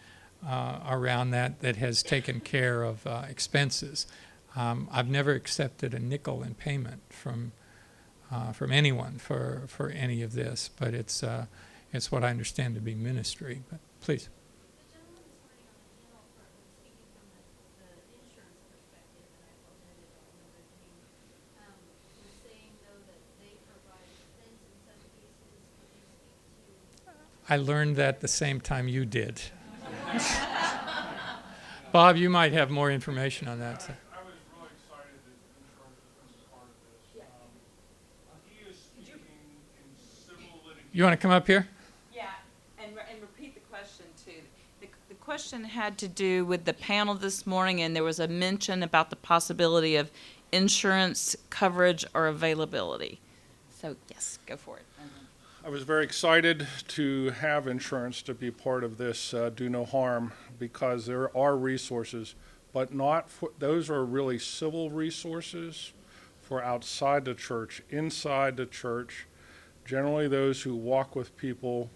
around that has taken care of expenses. I've never accepted a nickel in payment from anyone for any of this, but it's what I understand to be ministry. But please. The gentleman this morning on the panel was speaking from the insurance perspective, and I apologize, I don't remember his name. Was saying though that they provide defense in such cases. Could you speak to? I learned that the same time you did. Bob, you might have more information on that. I was really excited that insurance was going to be part of this. He is speaking in civil litigation. You want to come up here? Yeah, and repeat the question too. The question had to do with the panel this morning, and there was a mention about the possibility of insurance coverage or availability. So yes, go for it. I was very excited to have insurance to be part of this do no harm, because there are resources, but not for, those are really civil resources for outside the church. Inside the church, generally those who walk with people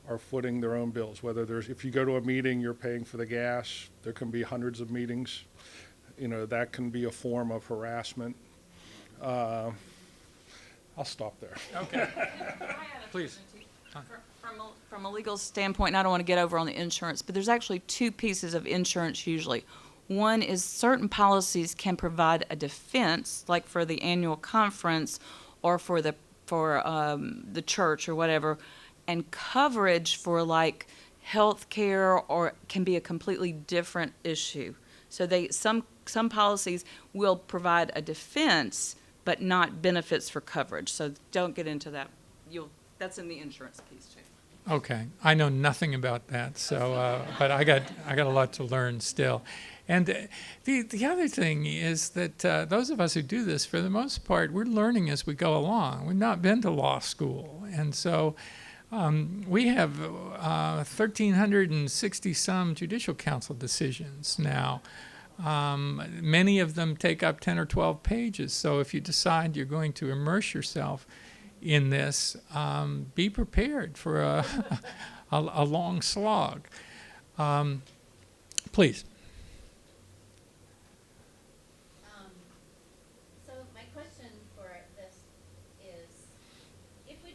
are footing their own bills. Whether there's, if you go to a meeting, you're paying for the gas. There can be hundreds of meetings. You know, that can be a form of harassment. I'll stop there. Okay. Please. From a legal standpoint, and I don't want to get over on the insurance, but there's actually two pieces of insurance usually. One is certain policies can provide a defense, like for the annual conference or for the church or whatever, and coverage for like health care or can be a completely different issue. So some policies will provide a defense but not benefits for coverage. So don't get into that. That's in the insurance piece too. Okay, I know nothing about that, so but I got a lot to learn still. And the other thing is that those of us who do this, for the most part, we're learning as we go along. We've not been to law school, and so we have 1,360 some judicial council decisions now. Many of them take up 10 or 12 pages. So if you decide you're going to immerse yourself in this, be prepared for a long slog. Please. So my question for this is, if a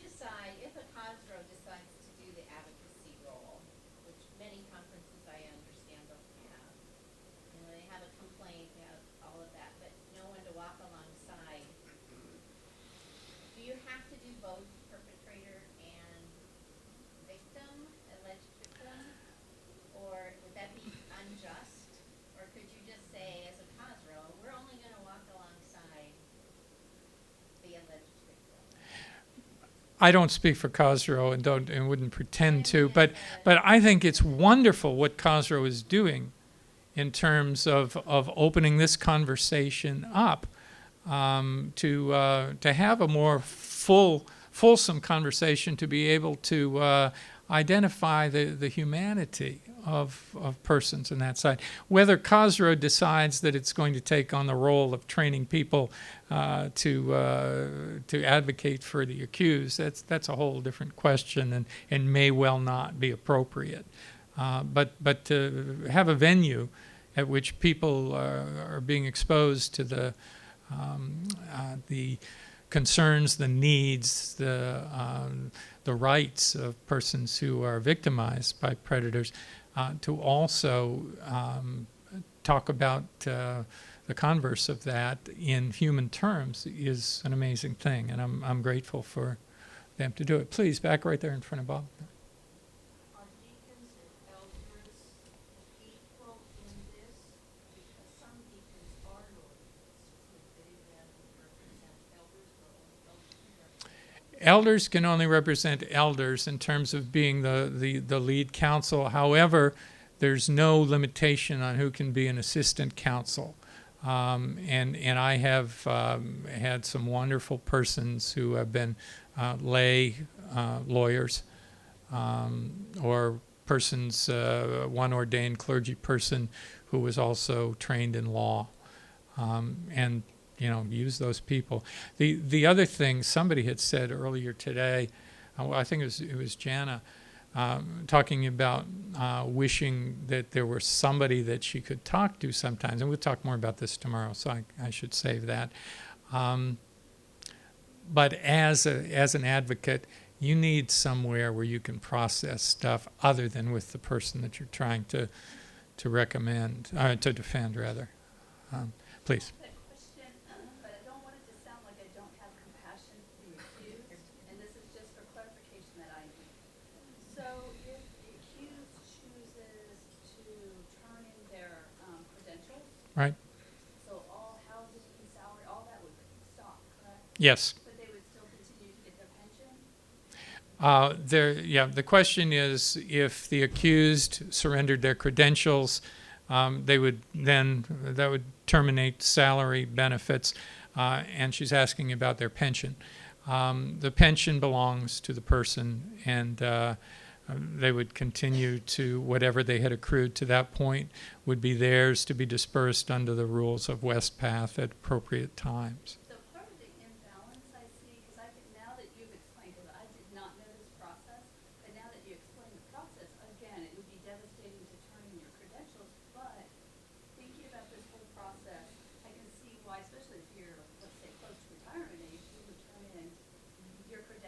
COSRO decides to do the advocacy role, which many conferences I understand don't have, they have a complaint, they have all of that, but no one to walk alongside, do you have to do both perpetrator and victim, alleged victim? Or would that be unjust? Or could you just say, as a COSRO, we're only going to walk alongside the alleged victim? I don't speak for COSRO and wouldn't pretend to, but I think it's wonderful what COSRO is doing in terms of opening this conversation up to have a more fulsome conversation, to be able to identify the humanity of persons in that side. Whether COSRO decides that it's going to take on the role of training people to advocate for the accused, that's a whole different question and may well not be appropriate. But to have a venue at which people are being exposed to the concerns, the needs, the rights of persons who are victimized by predators, to also talk about the converse of that in human terms is an amazing thing, and I'm grateful for them to do it. Please, back right there in front of Bob. Are deacons and elders equal in this? Because some deacons are lawyers. Would they then represent elders, or only elders can represent? Elders can only represent elders in terms of being the lead counsel. However, there's no limitation on who can be an assistant counsel. And I have had some wonderful persons who have been lay lawyers or persons, one ordained clergy person who was also trained in law, and use those people. The other thing somebody had said earlier today, I think it was Jana, talking about wishing that there were somebody that she could talk to sometimes, and we'll talk more about this tomorrow, so I should save that. But as an advocate, you need somewhere where you can process stuff other than with the person that you're trying to defend rather. Please. But I don't want it to sound like I don't have compassion for the accused, and this is just for clarification that I need. So if the accused chooses to turn in their credentials, Right? so all housing and salary, all that would stop, correct? Yes. But they would still continue to get their pension? The question is, if the accused surrendered their credentials, that would terminate salary benefits, and she's asking about their pension. The pension belongs to the person, and they would continue to, whatever they had accrued to that point would be theirs to be dispersed under the rules of Westpath at appropriate times. So part of the imbalance I see, because now that you've explained, because I did not know this process, but now that you explain the process, again, it would be devastating to turn in your credentials, but thinking about this whole process, I can see why, especially if you're, let's say, close to retirement age, you would turn in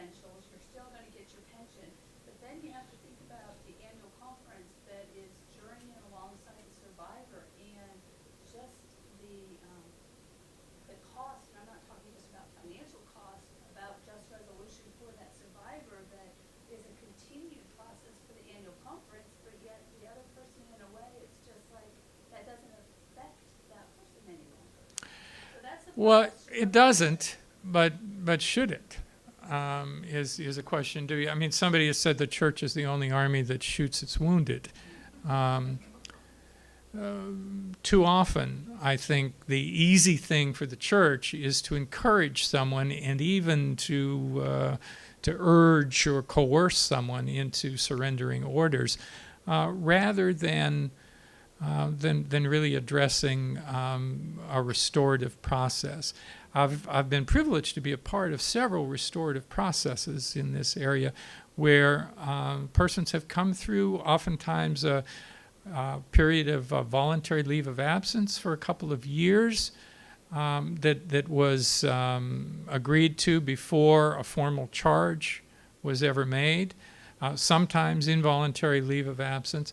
credentials, you're still gonna get your pension. But then you have to think about the annual conference that is journeying alongside the survivor and just the cost, and I'm not talking just about financial cost, about just resolution for that survivor that is a continued process for the annual conference, but yet the other person, in a way, it's just like, that doesn't affect that person any longer. So that's the Well, part that's it doesn't, but should it? Is a question. I mean, somebody has said the church is the only army that shoots its wounded. Too often, I think the easy thing for the church is to encourage someone and even to urge or coerce someone into surrendering orders, rather than really addressing a restorative process. I've been privileged to be a part of several restorative processes in this area where persons have come through oftentimes a period of voluntary leave of absence for a couple of years that was agreed to before a formal charge was ever made, sometimes involuntary leave of absence,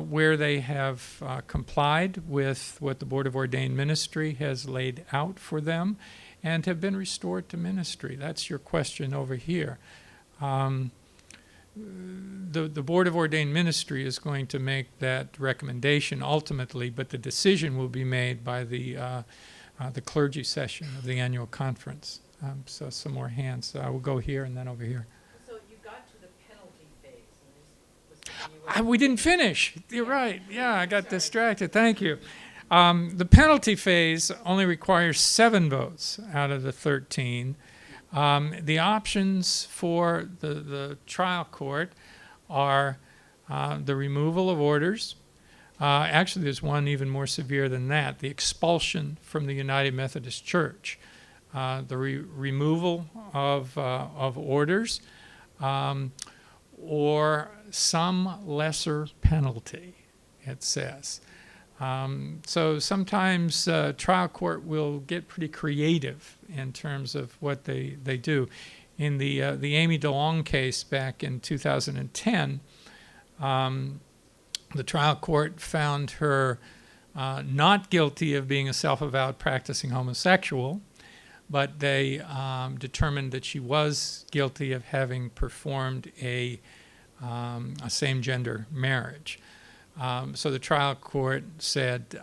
where they have complied with what the Board of Ordained Ministry has laid out for them and have been restored to ministry. That's your question over here. The Board of Ordained Ministry is going to make that recommendation ultimately, but the decision will be made by the clergy session of the annual conference. So some more hands. I will go here and then over here. So you got to the penalty phase, and this was something you were... We didn't finish. You're right. Yeah, I got distracted. Thank you. The penalty phase only requires 7 votes out of the 13. The options for the trial court are the removal of orders. Actually, there's one even more severe than that, the expulsion from the United Methodist Church. The removal of orders or some lesser penalty, it says. So sometimes trial court will get pretty creative in terms of what they do. In the Amy DeLong case back in 2010, the trial court found her not guilty of being a self-avowed practicing homosexual, but they determined that she was guilty of having performed a same-gender marriage. So the trial court said,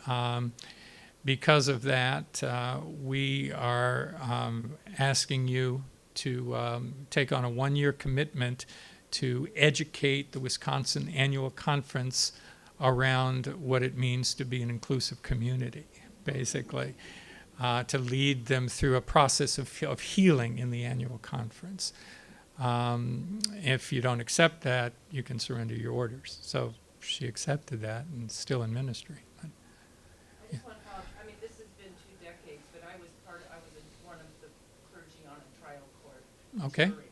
because of that, we are asking you to take on a 1-year commitment to educate the Wisconsin Annual Conference around what it means to be an inclusive community, basically, to lead them through a process of healing in the annual conference. If you don't accept that, you can surrender your orders. So she accepted that and still in ministry. I just want, I mean, this has been 2 decades, but I was one of the clergy on a trial court Okay. jury,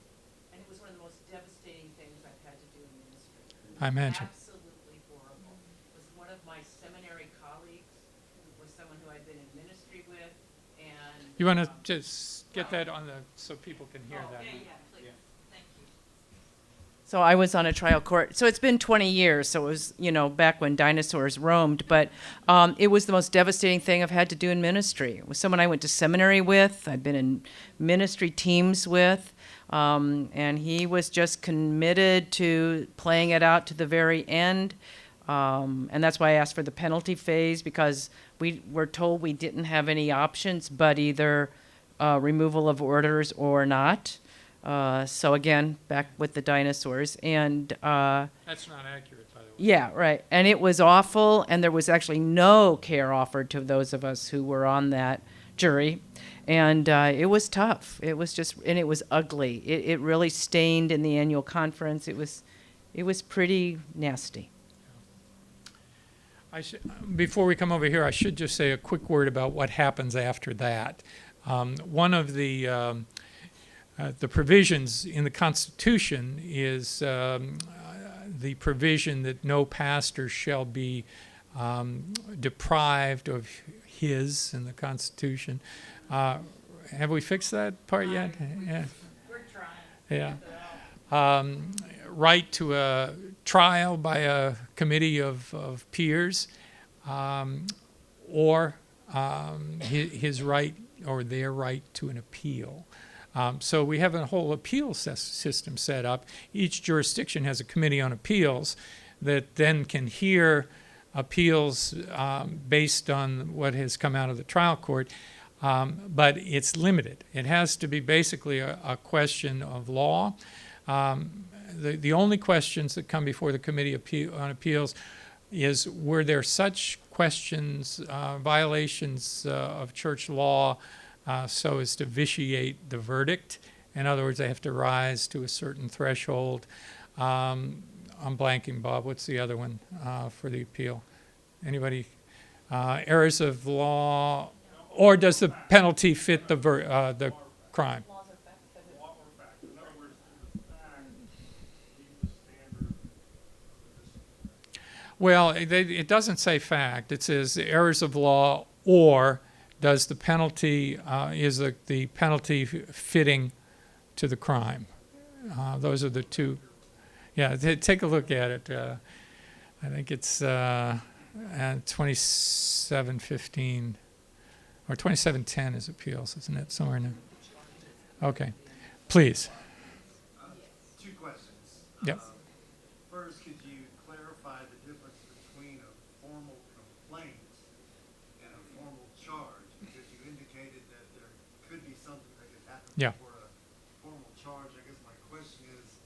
and it was one of the most devastating things I've had to do in ministry. I imagine. Absolutely horrible. It was one of my seminary colleagues, was someone who I'd been in ministry with, and... You want to just get that on so people can hear that? Yeah, please. Thank you. So I was on a trial court. So it's been 20 years. So it was, back when dinosaurs roamed. But it was the most devastating thing I've had to do in ministry. It was someone I went to seminary with. I'd been in ministry teams with. And he was just committed to playing it out to the very end. And that's why I asked for the penalty phase, because we were told we didn't have any options but either removal of orders or not. So again, back with the dinosaurs. And That's not accurate, by the way. yeah, right. And it was awful, and there was actually no care offered to those of us who were on that jury. And it was tough. It was and it was ugly. It really stained in the annual conference. It was pretty nasty. Before we come over here, I should just say a quick word about what happens after that. One of the provisions in the Constitution is the provision that no pastor shall be deprived of his in the Constitution. Have we fixed that part yet? Yeah. We're Yeah. Right to a trial by a committee of peers, or his right or their right to an appeal. So we have a whole appeal system set up. Each jurisdiction has a committee on appeals that then can hear appeals based on what has come out of the trial court, but it's limited. It has to be basically a question of law. The only questions that come before the Committee on Appeals is, were there such questions, violations of church law, so as to vitiate the verdict? In other words, they have to rise to a certain threshold. I'm blanking, Bob. What's the other one for the appeal? Anybody? Errors of law, or does the penalty fit the crime? Well, it doesn't say fact. It says errors of law, or does the penalty, is the penalty fitting to the crime? Those are the two. Yeah, take a look at it. I think it's 2715 or 2710 is appeals, isn't it? Somewhere in there. Okay. Please. Two questions. Yep. First, could you clarify the difference between a formal complaint and a formal charge? Because you indicated that there could be something that could happen Yeah. before a formal charge. I guess my question is,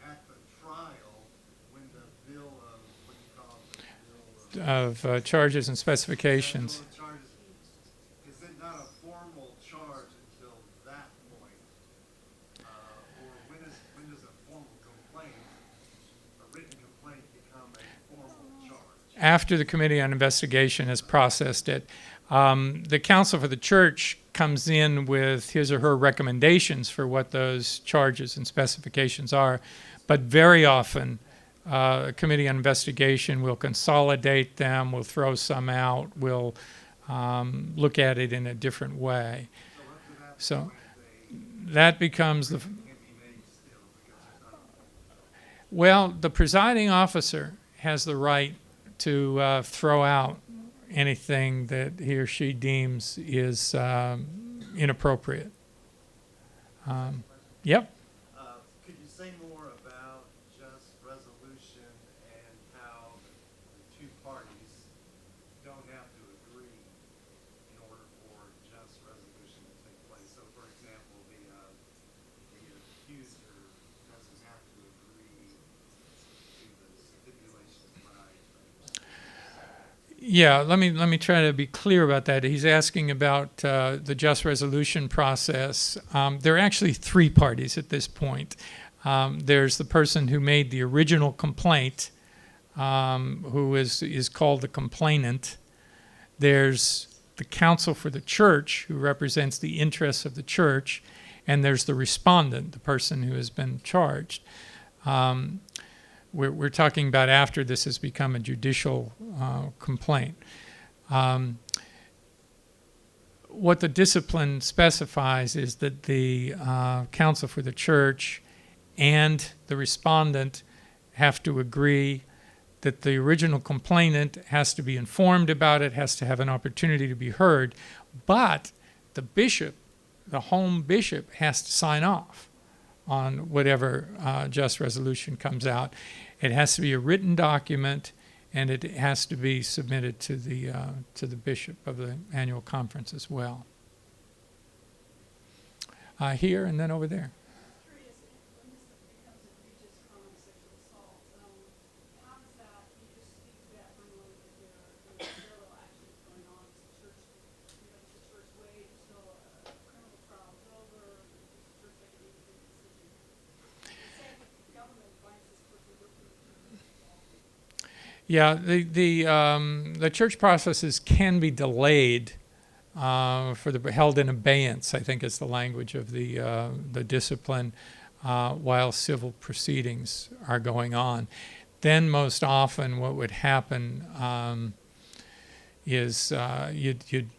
at the trial, when the bill of, what do you call it, the bill Of charges and specifications. bill of charges, is it not a formal charge until that point? Or when does a formal complaint, a written complaint, become a formal charge? After the Committee on Investigation has processed it, the counsel for the church comes in with his or her recommendations for what those charges and specifications are. But very often, a Committee on Investigation will consolidate them, will throw some out, will look at it in a different way. So that becomes the... Well, the presiding officer has the right to throw out anything that he or she deems is inappropriate. Yep. Could you say more about just resolution and how the two parties don't have to agree in order for just resolution to take place? So, for example, the accuser doesn't have to agree to the stipulations, right? Yeah, let me try to be clear about that. He's asking about the just resolution process. There are actually three parties at this point. There's the person who made the original complaint, who is called the complainant. There's the counsel for the church, who represents the interests of the church, and there's the respondent, the person who has been charged. We're talking about after this has become a judicial complaint. What the discipline specifies is that the counsel for the church and the respondent have to agree that the original complainant has to be informed about it, has to have an opportunity to be heard, but the bishop, the home bishop, has to sign off on whatever just resolution comes out. It has to be a written document, and it has to be submitted to the bishop of the annual conference as well. Here and then over there. Curious, when this becomes egregious crime, sexual assault, how does that, you just speak to that for a moment, that there are parallel actions going on? Is the church, does the church wait until a criminal trial is over? Does the church make an independent decision? Say if the government finds this person guilty of assault. Yeah, the church processes can be delayed for the held in abeyance, I think is the language of the discipline, while civil proceedings are going on. Then most often what would happen is you'd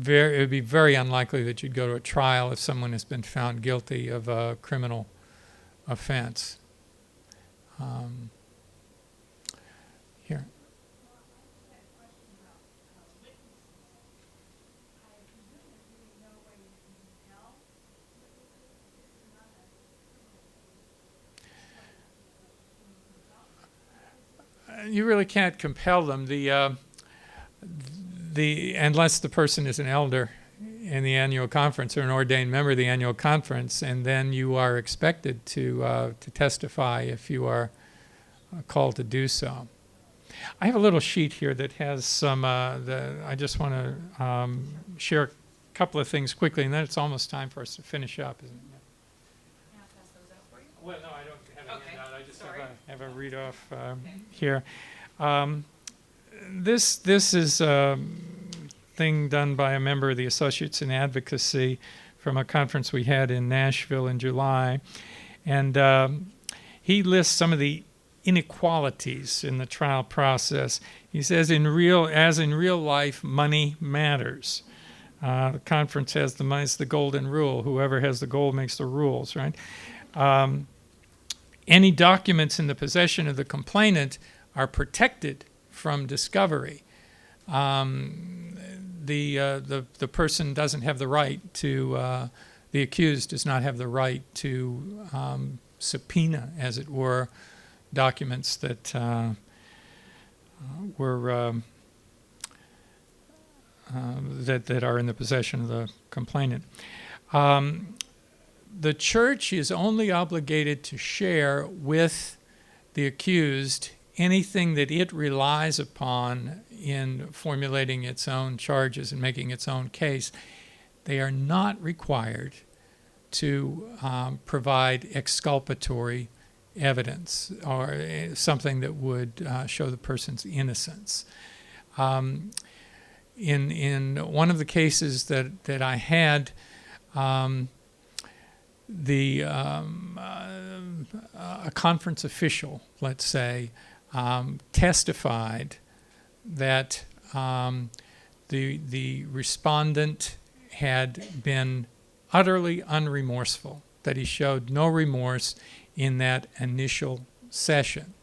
it would be very unlikely that you'd go to a trial if someone has been found guilty of a criminal offense. Here. You really can't compel them. Unless the person is an elder in the annual conference or an ordained member of the annual conference, and then you are expected to testify if you are called to do so. I have a little sheet here that has some. I just want to share a couple of things quickly, and then it's almost time for us to finish up, isn't it? Can I pass those out for you? Well, no, I don't have a Okay. handout. I just Sorry. have a read off here. This is a thing done by a member of the Associates in Advocacy from a conference we had in Nashville in July, and he lists some of the inequalities in the trial process. He says, in real life, money matters. The conference has the money, it's the golden rule. Whoever has the gold makes the rules, right? Any documents in the possession of the complainant are protected from discovery. The person doesn't have the right to, the accused does not have the right to subpoena, as it were, documents that that are in the possession of the complainant. The church is only obligated to share with the accused anything that it relies upon in formulating its own charges and making its own case. They are not required to provide exculpatory evidence or something that would show the person's innocence. In one of the cases that I had, a conference official, let's say, testified that the respondent had been utterly unremorseful, that he showed no remorse in that initial session.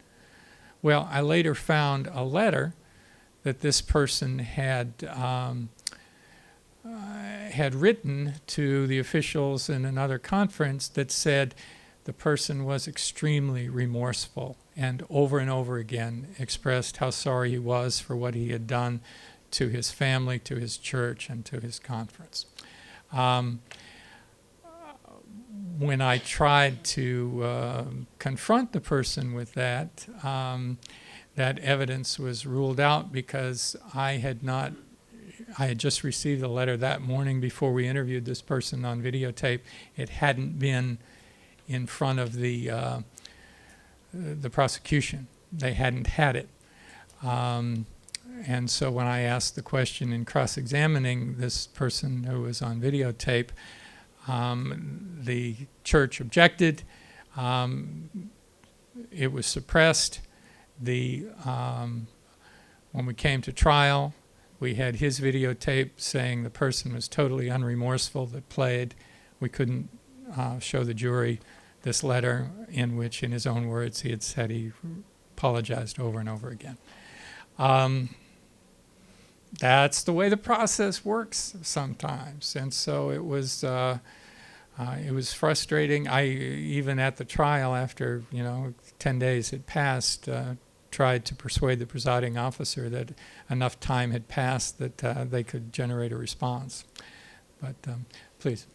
Well, I later found a letter that this person had written to the officials in another conference that said the person was extremely remorseful and over again expressed how sorry he was for what he had done to his family, to his church, and to his conference. When I tried to confront the person with that, that evidence was ruled out because I had just received a letter that morning before we interviewed this person on videotape. It hadn't been in front of the prosecution. They hadn't had it. And so when I asked the question in cross-examining this person who was on videotape, the church objected. It was suppressed. When we came to trial, we had his videotape saying the person was totally unremorseful that played. We couldn't show the jury this letter in which, in his own words, he had said he apologized over and over again. That's the way the process works sometimes, and so it was frustrating. I even at the trial, after 10 days had passed, tried to persuade the presiding officer that enough time had passed that they could generate a response. But please.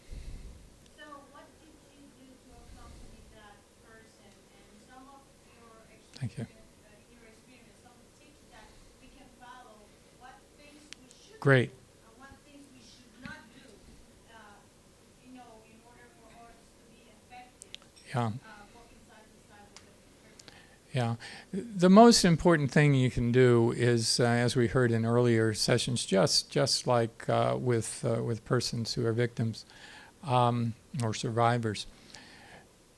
So what did you do to accompany that person, and some of your Thank you. experience, some tips that we can follow, what things we should Great. do and what things we should not do, in order for us to be effective, Yeah. working side by side with the person. Yeah. The most important thing you can do is, as we heard in earlier sessions, just like with persons who are victims or survivors,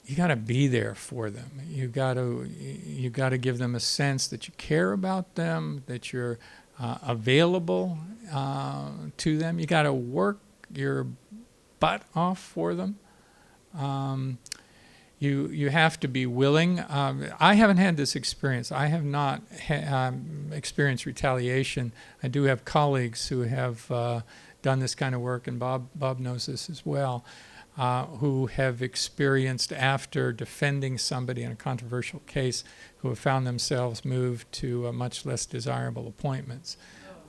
you got to be there for them. You got to give them a sense that you care about them, that you're available to them. You got to work your butt off for them. You have to be willing. I haven't had this experience. I have not experienced retaliation. I do have colleagues who have done this kind of work, and Bob knows this as well, who have experienced, after defending somebody in a controversial case, who have found themselves moved to much less desirable appointments.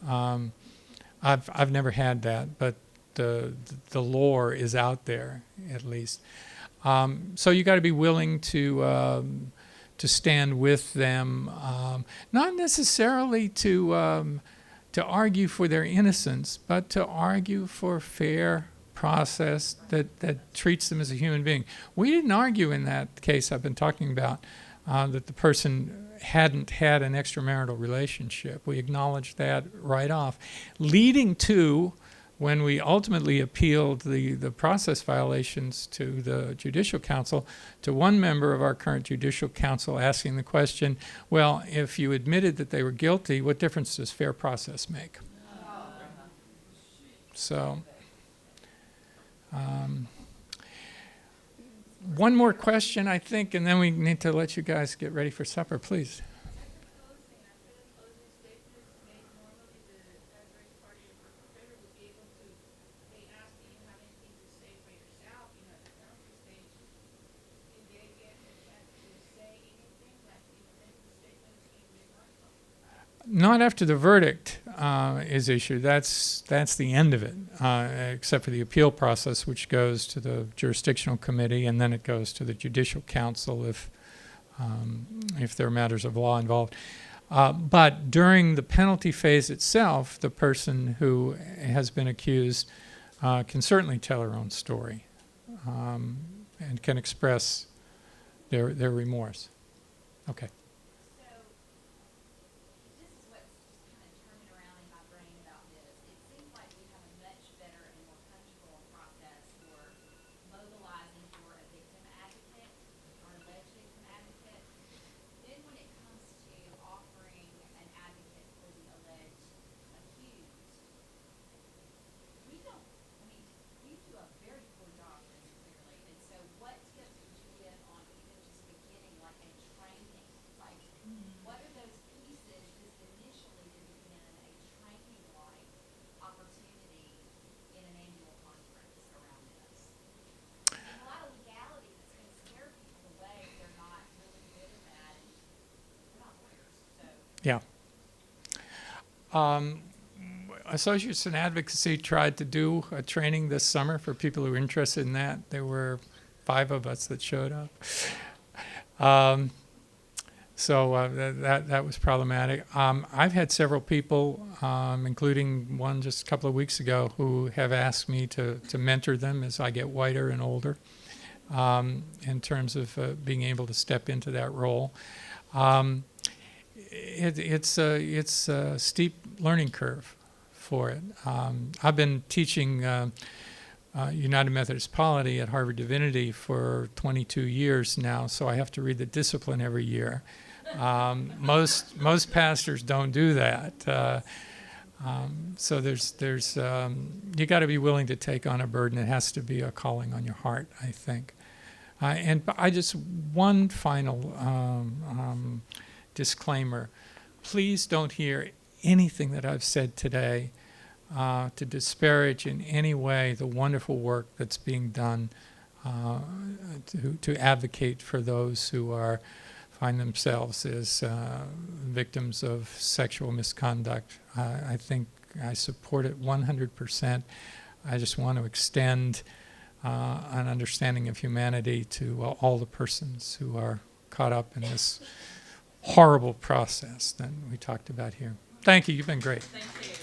I've never had that, but the lore is out there, at least. So you got to be willing to stand with them, not necessarily to argue for their innocence, but to argue for fair process that treats them as a human being. We didn't argue in that case I've been talking about that the person hadn't had an extramarital relationship. We acknowledged that right off, leading to, when we ultimately appealed the process violations to the Judicial Council, to one member of our current Judicial Council asking the question, well, if you admitted that they were guilty, what difference does fair process make? So, one more question, I think, and then we need to let you guys get ready for supper, please. Not after the verdict is issued. That's the end of it, except for the appeal process, which goes to the jurisdictional committee, and then it goes to the Judicial Council if there are matters of law involved. But during the penalty phase itself, the person who has been accused can certainly tell her own story and can express their remorse. Okay. Yeah. Associates in Advocacy tried to do a training this summer for people who were interested in that. There were 5 of us that showed up. So that was problematic. I've had several people, including one just a couple of weeks ago, who have asked me to mentor them as I get whiter and older, in terms of being able to step into that role. It's a steep learning curve for it. I've been teaching United Methodist Polity at Harvard Divinity for 22 years now, so I have to read the discipline every year. Most pastors don't do that. So there's you got to be willing to take on a burden. It has to be a calling on your heart, I think. And I just one final disclaimer. Please don't hear anything that I've said today to disparage in any way the wonderful work that's being done to advocate for those who find themselves as victims of sexual misconduct. I think I support it 100%. I just want to extend an understanding of humanity to all the persons who are caught up in this horrible process that we talked about here. Thank you. You've been great. Thank you.